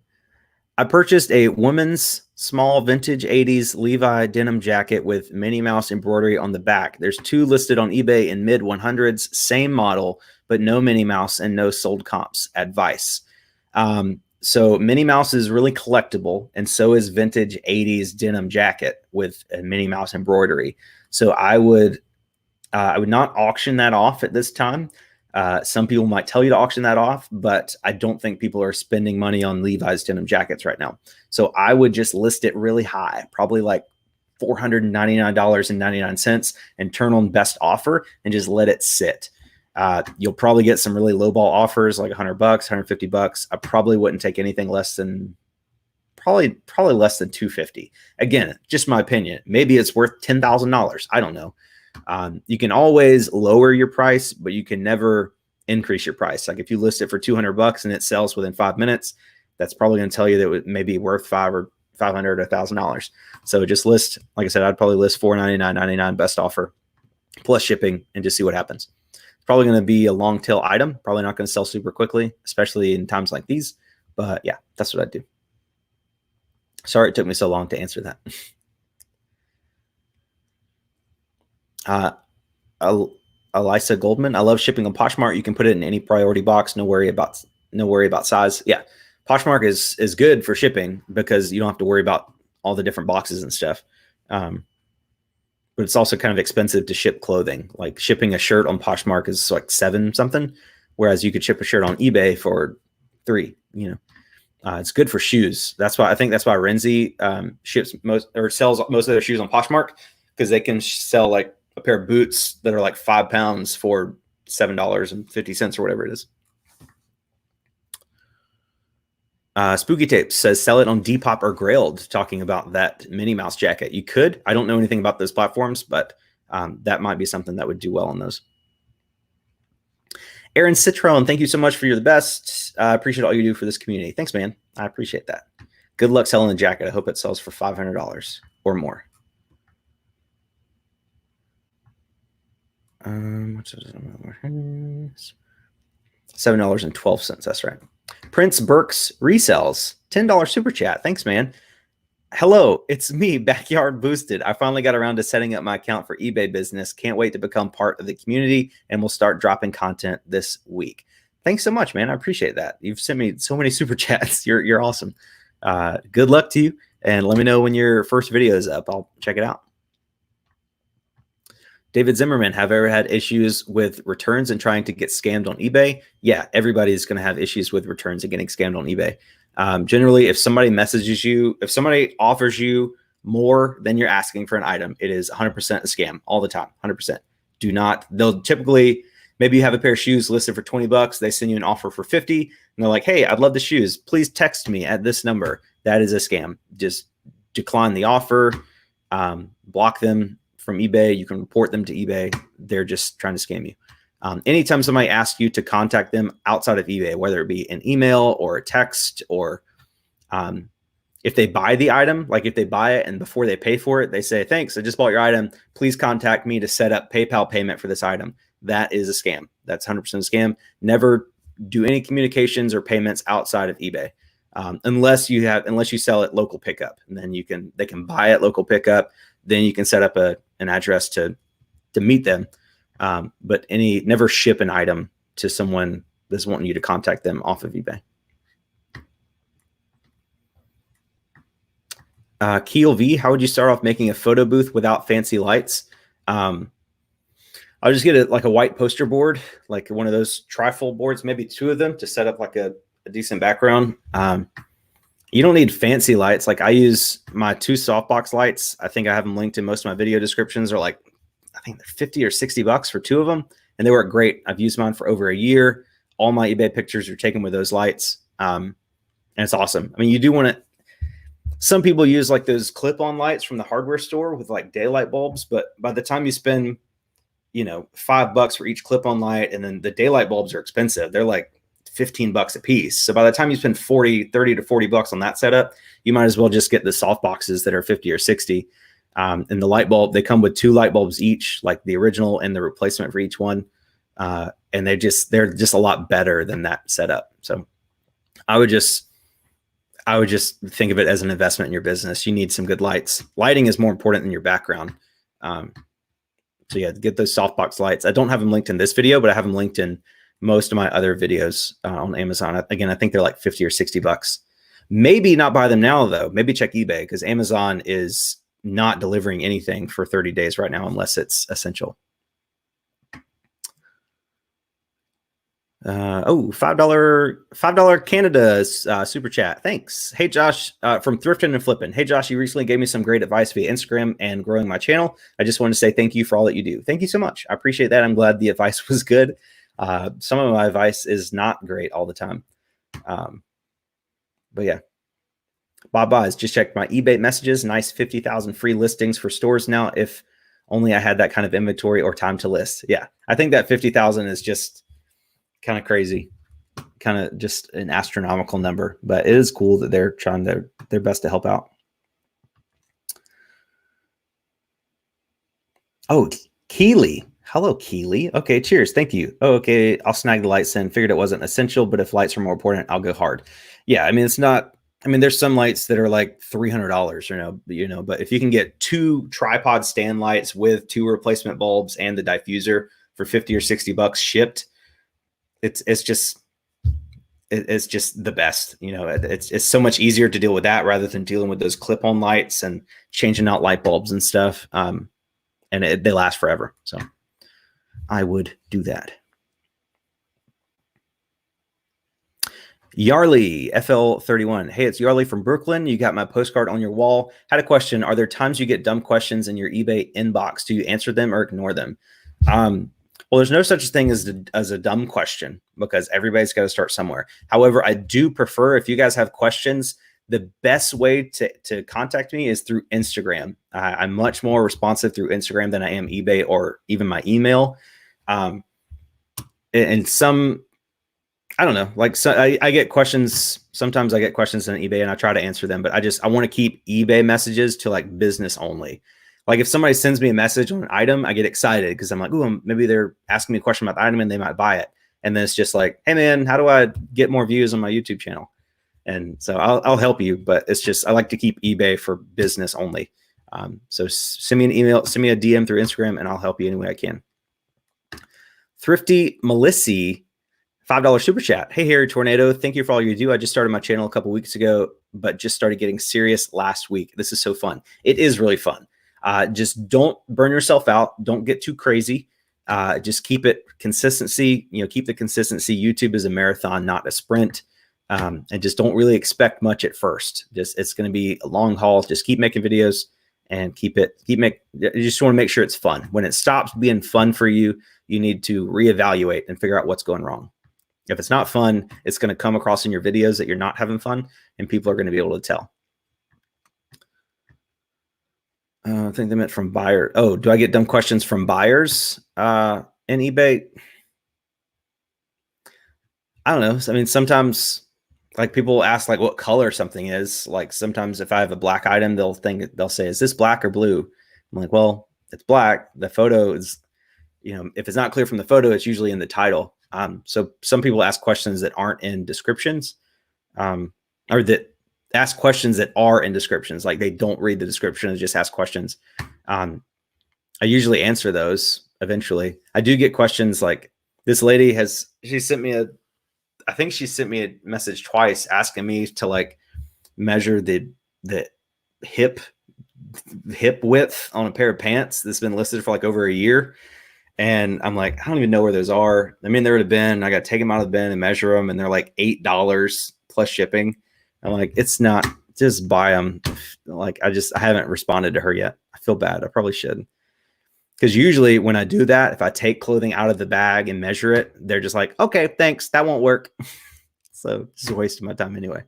A: I purchased a woman's small vintage 80s Levi denim jacket with Minnie Mouse embroidery on the back. There's 2 listed on eBay in mid 100s, same model, but no Minnie Mouse and no sold comps. Advice. So Minnie Mouse is really collectible, and so is vintage 80s denim jacket with a Minnie Mouse embroidery. So I would not auction that off at this time. Some people might tell you to auction that off, but I don't think people are spending money on Levi's denim jackets right now. So I would just list it really high, probably like $499.99, and turn on best offer and just let it sit. You'll probably get some really lowball offers, like $100, $150. I probably wouldn't take anything less than probably less than $250. Again, just my opinion. Maybe it's worth $10,000. I don't know. You can always lower your price, but you can never increase your price. Like if you list it for $200 and it sells within 5 minutes, that's probably going to tell you that it may be worth $500 or $1,000. So just list, like I said, I'd probably list $499.99 best offer plus shipping and just see what happens. It's probably going to be a long tail item, probably not going to sell super quickly, especially in times like these. But yeah, that's what I'd do. Sorry it took me so long to answer that. Elisa Goldman, I love shipping on Poshmark. You can put it in any priority box. No worry about size. Yeah, Poshmark is good for shipping because you don't have to worry about all the different boxes and stuff. But it's also kind of expensive to ship clothing. Like shipping a shirt on Poshmark is like $7 something, whereas you could ship a shirt on eBay for $3. It's good for shoes. That's why Renzi sells most of their shoes on Poshmark, because they can sell like a pair of boots that are like 5 pounds for $7.50 or whatever it is. Spooky Tapes says sell it on Depop or Grailed, talking about that Minnie Mouse jacket. You could. I don't know anything about those platforms, but that might be something that would do well on those. Aaron Citron, thank you so much for you're the best. I appreciate all you do for this community. Thanks, man. I appreciate that. Good luck selling the jacket. I hope it sells for $500 or more. $7.12. That's right. Prince Burks resells. $10 super chat. Thanks, man. Hello, it's me, Backyard Boosted. I finally got around to setting up my account for eBay business. Can't wait to become part of the community, and we'll start dropping content this week. Thanks so much, man. I appreciate that. You've sent me so many super chats. You're awesome. Good luck to you, and let me know when your first video is up. I'll check it out. David Zimmerman, have ever had issues with returns and trying to get scammed on eBay? Yeah, everybody's going to have issues with returns and getting scammed on eBay. Generally, if somebody messages you, if somebody offers you more than you're asking for an item, it is 100% a scam all the time. 100%. Do not. They'll typically, maybe you have a pair of shoes listed for $20. They send you an offer for 50, and they're like, "Hey, I'd love the shoes. Please text me at this number." That is a scam. Just decline the offer, block them from eBay. You can report them to eBay. They're just trying to scam you. Anytime somebody asks you to contact them outside of eBay, whether it be an email or a text, or if they buy the item, like if they buy it and before they pay for it, they say, "Thanks, I just bought your item. Please contact me to set up PayPal payment for this item." That is a scam. That's 100% a scam. Never do any communications or payments outside of eBay. Unless you sell at local pickup, and then they can buy at local pickup. Then you can set up an address to meet them. But never ship an item to someone that's wanting you to contact them off of eBay. Keel V, how would you start off making a photo booth without fancy lights? I'll just get a white poster board, like one of those trifold boards, maybe two of them, to set up like a decent background. You don't need fancy lights. Like, I use my 2 softbox lights. I think I have them linked in most of my video descriptions. Are like, I think they're $50 or $60 for 2 of them, and they work great. I've used mine for over a year. All my eBay pictures are taken with those lights, and it's awesome. I mean, you do want to. Some people use like those clip-on lights from the hardware store with like daylight bulbs, but by the time you spend, $5 for each clip-on light, and then the daylight bulbs are expensive. They're like $15 a piece. So by the time you spend $30 to $40 on that setup, you might as well just get the soft boxes that are 50 or 60. And the light bulb, they come with 2 light bulbs each, like the original and the replacement for each one. And they're just a lot better than that setup. So I would just think of it as an investment in your business. You need some good lights. Lighting is more important than your background. So yeah, get those softbox lights. I don't have them linked in this video, but I have them linked in most of my other videos on Amazon. Again, I think they're like $50 or $60. Maybe not buy them now though. Maybe check eBay, because Amazon is not delivering anything for 30 days right now unless it's essential. $5 Canada super chat. Thanks. Hey Josh, from Thrifting and Flipping. Hey Josh, you recently gave me some great advice via Instagram and growing my channel. I just want to say thank you for all that you do. Thank you so much. I appreciate that. I'm glad the advice was good. Some of my advice is not great all the time. But yeah. Bob Buys, just checked my eBay messages. Nice 50,000 free listings for stores now. If only I had that kind of inventory or time to list. Yeah, I think that 50,000 is just kind of crazy, kind of just an astronomical number. But it is cool that they're trying their best to help out. Oh, Keely. Hello, Keely. Okay, cheers. Thank you. Oh, okay. I'll snag the lights in. Figured it wasn't essential, but if lights are more important, I'll go hard. Yeah, I mean, it's not. I mean, there's some lights that are like $300, but if you can get 2 tripod stand lights with 2 replacement bulbs and the diffuser for $50 or $60 shipped, it's just the best. It's so much easier to deal with that rather than dealing with those clip-on lights and changing out light bulbs and stuff. And they last forever. So I would do that. Yarley FL31. Hey, it's Yarley from Brooklyn. You got my postcard on your wall. Had a question. Are there times you get dumb questions in your eBay inbox? Do you answer them or ignore them? Well, there's no such thing as a dumb question, because everybody's got to start somewhere. However, I do prefer, if you guys have questions, the best way to contact me is through Instagram. I'm much more responsive through Instagram than I am eBay or even my email. and some, I don't know, like, so I get questions. Sometimes I get questions on eBay and I try to answer them, but I want to keep eBay messages to like business only. Like if somebody sends me a message on an item, I get excited because I'm like, ooh, maybe they're asking me a question about the item and they might buy it. And then it's just like, hey man, how do I get more views on my YouTube channel? And so I'll help you, but it's just, I like to keep eBay for business only. So send me an email, send me a DM through Instagram, and I'll help you any way I can. Thrifty Melissy, $5 super chat. Hey, Harry Tornado. Thank you for all you do. I just started my channel a couple weeks ago, but just started getting serious last week. This is so fun. It is really fun. Just don't burn yourself out. Don't get too crazy. Just keep it consistency. Keep the consistency. YouTube is a marathon, not a sprint. And just don't really expect much at first. It's going to be a long haul. Just keep making videos and you just want to make sure it's fun. When it stops being fun for you, you need to reevaluate and figure out what's going wrong. If it's not fun, it's going to come across in your videos that you're not having fun, and people are going to be able to tell. I think they meant from buyer. Oh, do I get dumb questions from buyers in eBay? I don't know. I mean, sometimes like people ask like what color something is. Like sometimes if I have a black item, they'll say, is this black or blue? I'm like, well, it's black. The photo is, if it's not clear from the photo, it's usually in the title. So some people ask questions that aren't in descriptions, or that ask questions that are in descriptions. Like they don't read the description and just ask questions. I usually answer those eventually. I do get questions like this lady she sent me a message twice asking me to like measure the hip width on a pair of pants that's been listed for like over a year. And I'm like, I don't even know where those are. I mean, they're in a bin. I got to take them out of the bin and measure them. And they're like $8 plus shipping. I'm like, it's not, just buy them. Like, I haven't responded to her yet. I feel bad. I probably should. Because usually when I do that, if I take clothing out of the bag and measure it, they're just like, okay, thanks. That won't work. So it's a waste of my time anyway.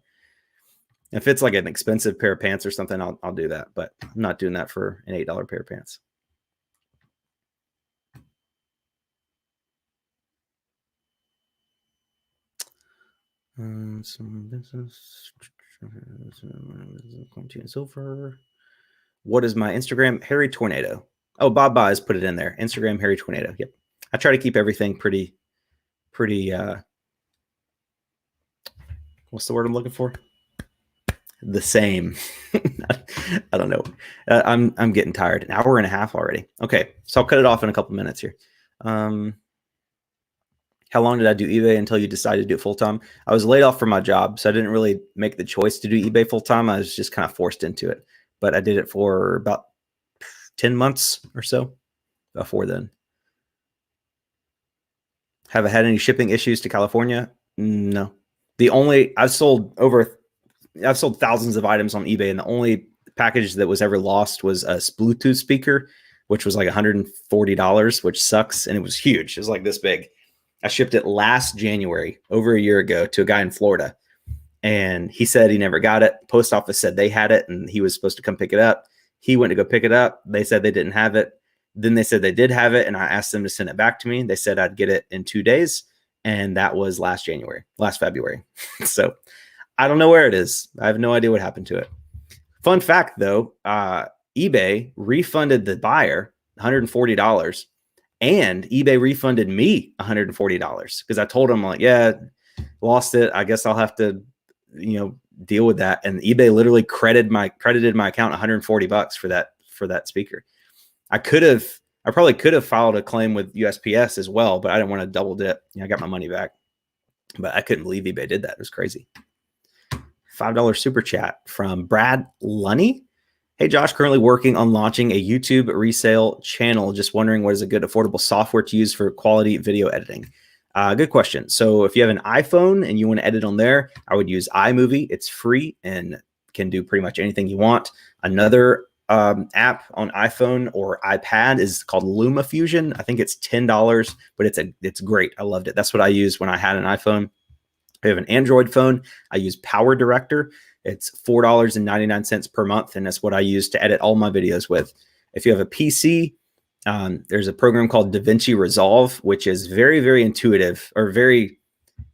A: If it's like an expensive pair of pants or something, I'll do that. But I'm not doing that for an $8 pair of pants. Some business, silver. What is my Instagram? Harry Tornado. Oh, Bob Buys put it in there. Instagram Harry Tornado. Yep. I try to keep everything pretty. What's the word I'm looking for? The same. I don't know. I'm getting tired. An hour and a half already. Okay, so I'll cut it off in a couple minutes here. How long did I do eBay until you decided to do it full time? I was laid off from my job, so I didn't really make the choice to do eBay full time. I was just kind of forced into it. But I did it for about 10 months or so before then. Have I had any shipping issues to California? No. I've sold thousands of items on eBay, and the only package that was ever lost was a Bluetooth speaker, which was like $140, which sucks. And it was huge. It was like this big. I shipped it last January, over a year ago, to a guy in Florida. And he said he never got it. Post office said they had it and he was supposed to come pick it up. He went to go pick it up. They said they didn't have it. Then they said they did have it. And I asked them to send it back to me. They said I'd get it in 2 days. And that was last February. So I don't know where it is. I have no idea what happened to it. Fun fact though, eBay refunded the buyer $140. And eBay refunded me $140 because I told them like, yeah, lost it. I guess I'll have to, deal with that. And eBay literally credited my account $140 for that speaker. I probably could have filed a claim with USPS as well, but I didn't want to double dip. I got my money back, but I couldn't believe eBay did that. It was crazy. $5 super chat from Brad Lunny. Hey, Josh, currently working on launching a YouTube resale channel. Just wondering what is a good affordable software to use for quality video editing. Good question. So if you have an iPhone and you want to edit on there, I would use iMovie. It's free and can do pretty much anything you want. Another app on iPhone or iPad is called LumaFusion. I think it's $10, but it's great. I loved it. That's what I used when I had an iPhone. I have an Android phone. I use Power Director. It's $4.99 per month, and that's what I use to edit all my videos with. If you have a PC, There's a program called DaVinci Resolve, which is very, very intuitive or very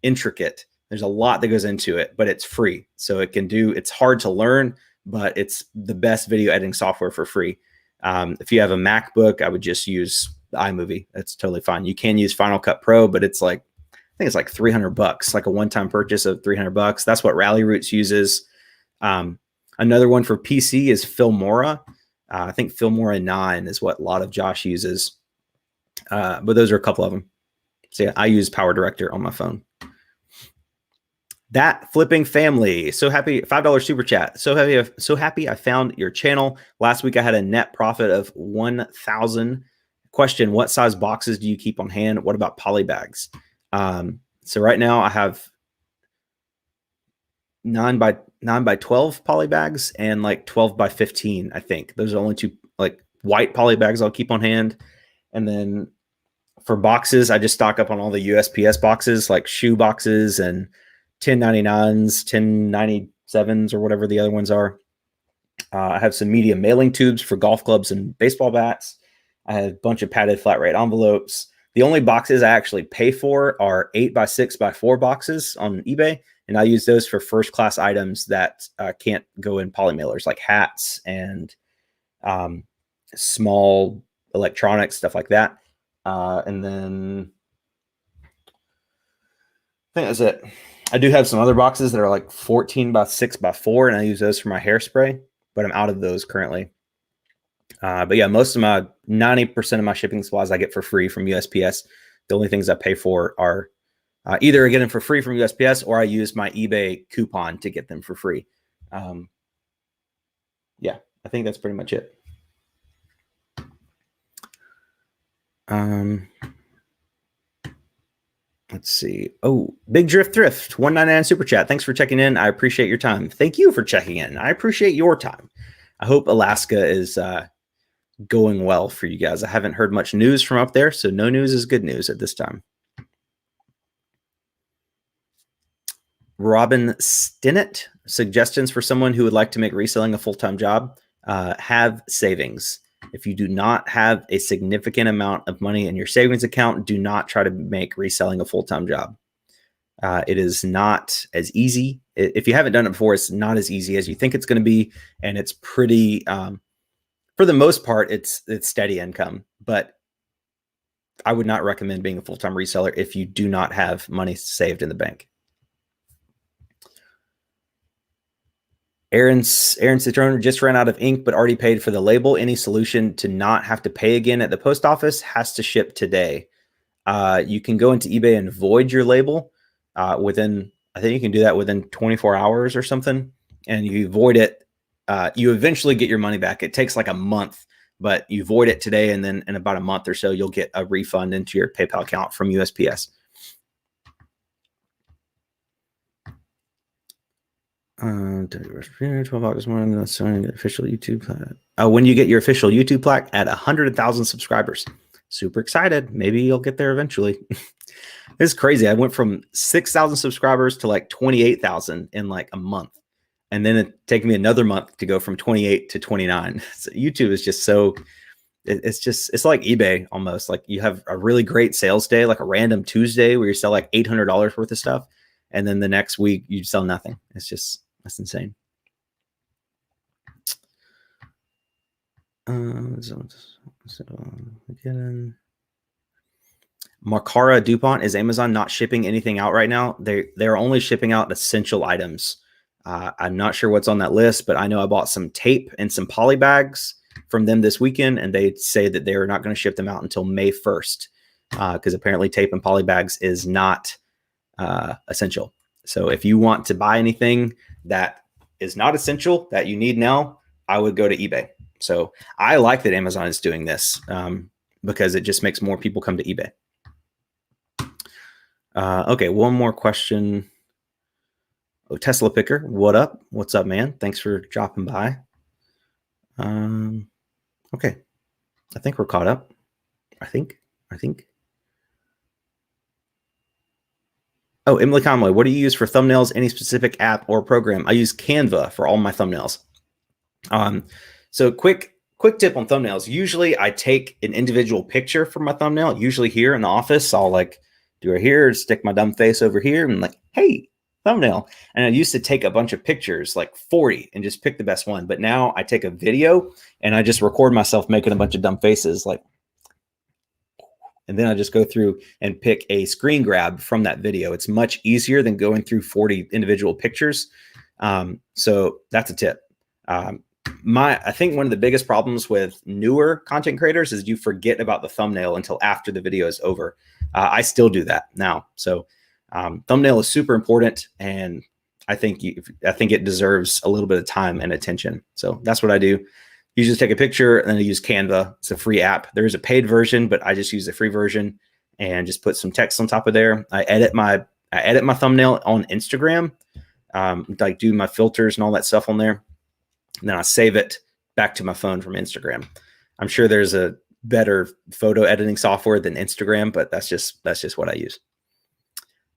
A: intricate. There's a lot that goes into it, but it's free. So it's hard to learn, but it's the best video editing software for free. If you have a MacBook, I would just use iMovie. That's totally fine. You can use Final Cut Pro, but it's like, I think it's like $300, like a one-time purchase of $300. That's what Rally Roots uses. Another one for PC is Filmora. I think Filmora 9 is what a lot of Josh uses. But those are a couple of them. So yeah, I use Power Director on my phone. That Flipping Family, so happy, $5 super chat. So happy I found your channel. Last week I had a net profit of 1,000. Question: what size boxes do you keep on hand? What about poly bags? So right now I have 9 by 12 poly bags and like 12 by 15. I think those are the only two like white poly bags I'll keep on hand. And then for boxes, I just stock up on all the USPS boxes, like shoe boxes and 1099s, 1097s, or whatever the other ones are. I have some medium mailing tubes for golf clubs and baseball bats. I have a bunch of padded flat rate envelopes. The only boxes I actually pay for are 8x6x4 boxes on eBay, and I use those for first class items that can't go in poly mailers, like hats and small electronics, stuff like that. And then I think that's it. I do have some other boxes that are like 14x6x4, and I use those for my hairspray, but I'm out of those currently. But yeah, most of my 90% of my shipping supplies I get for free from USPS. The only things I pay for are either I get them for free from USPS or I use my eBay coupon to get them for free. Yeah, I think that's pretty much it. Let's see. Oh, Big Drift Thrift, $1.99 super chat. Thanks for checking in. I appreciate your time. Thank you for checking in. I appreciate your time. I hope Alaska is going well for you guys. I haven't heard much news from up there, so no news is good news at this time. Robin Stinnett, suggestions for someone who would like to make reselling a full-time job. Have savings. If you do not have a significant amount of money in your savings account, do not try to make reselling a full-time job. It is not as easy. If you haven't done it before, it's not as easy as you think it's going to be. And it's pretty, for the most part, it's steady income. But I would not recommend being a full-time reseller if you do not have money saved in the bank. Aaron Citrone just ran out of ink, but already paid for the label. Any solution to not have to pay again at the post office? Has to ship today. You can go into eBay and void your label within, I think you can do that within 24 hours or something. And you void it. You eventually get your money back. It takes like a month, but you void it today. And then in about a month or so, you'll get a refund into your PayPal account from USPS. 12 August morning, official YouTube plaque. When you get your official YouTube plaque at 100,000 subscribers. Super excited. Maybe you'll get there eventually. It's crazy. I went from 6,000 subscribers to like 28,000 in like a month. And then it took me another month to go from 28 to 29. So YouTube is just so, it's like eBay almost. Like you have a really great sales day, like a random Tuesday where you sell like $800 worth of stuff. And then the next week you sell nothing. That's insane. Again, Marcara DuPont, is Amazon not shipping anything out right now? They're only shipping out essential items. I'm not sure what's on that list, but I know I bought some tape and some poly bags from them this weekend, and they say that they're not going to ship them out until May 1st because apparently tape and poly bags is not essential. So if you want to buy anything that is not essential that you need now, I would go to eBay. So I like that Amazon is doing this because it just makes more people come to eBay. Okay, one more question. Oh, Tesla Picker, what up? What's up, man? Thanks for dropping by. Okay, I think we're caught up. I think. Oh, Emily Conway, what do you use for thumbnails? Any specific app or program? I use Canva for all my thumbnails. So quick quick tip on thumbnails. Usually I take an individual picture for my thumbnail. Usually here in the office, I'll like do it here, stick my dumb face over here and like, hey, thumbnail. And I used to take a bunch of pictures, like 40, and just pick the best one. But now I take a video and I just record myself making a bunch of dumb faces, like, and then I just go through and pick a screen grab from that video. It's much easier than going through 40 individual pictures. So that's a tip. I think one of the biggest problems with newer content creators is you forget about the thumbnail until after the video is over. I still do that now. So thumbnail is super important, and I think it deserves a little bit of time and attention. So that's what I do. You just take a picture and then I use Canva. It's a free app. There is a paid version, but I just use the free version and just put some text on top of there. I edit my thumbnail on Instagram, like do my filters and all that stuff on there. And then I save it back to my phone from Instagram. I'm sure there's a better photo editing software than Instagram, but that's just what I use.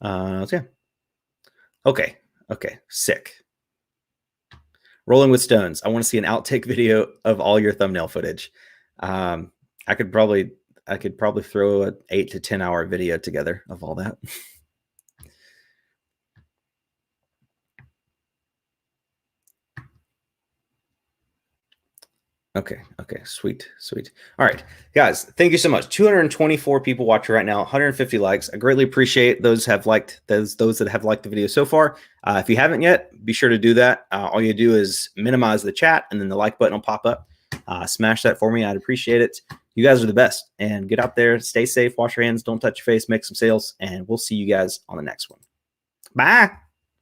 A: So yeah. Okay. Sick. Rolling with Stones. I want to see an outtake video of all your thumbnail footage. I could probably throw an 8 to 10 hour video together of all that. Okay. Sweet. All right, guys, thank you so much. 224 people watching right now, 150 likes. I greatly appreciate those that have liked the video so far. If you haven't yet, be sure to do that. All you do is minimize the chat and then the like button will pop up. Smash that for me. I'd appreciate it. You guys are the best, and get out there, stay safe, wash your hands, don't touch your face, make some sales, and we'll see you guys on the next one. Bye.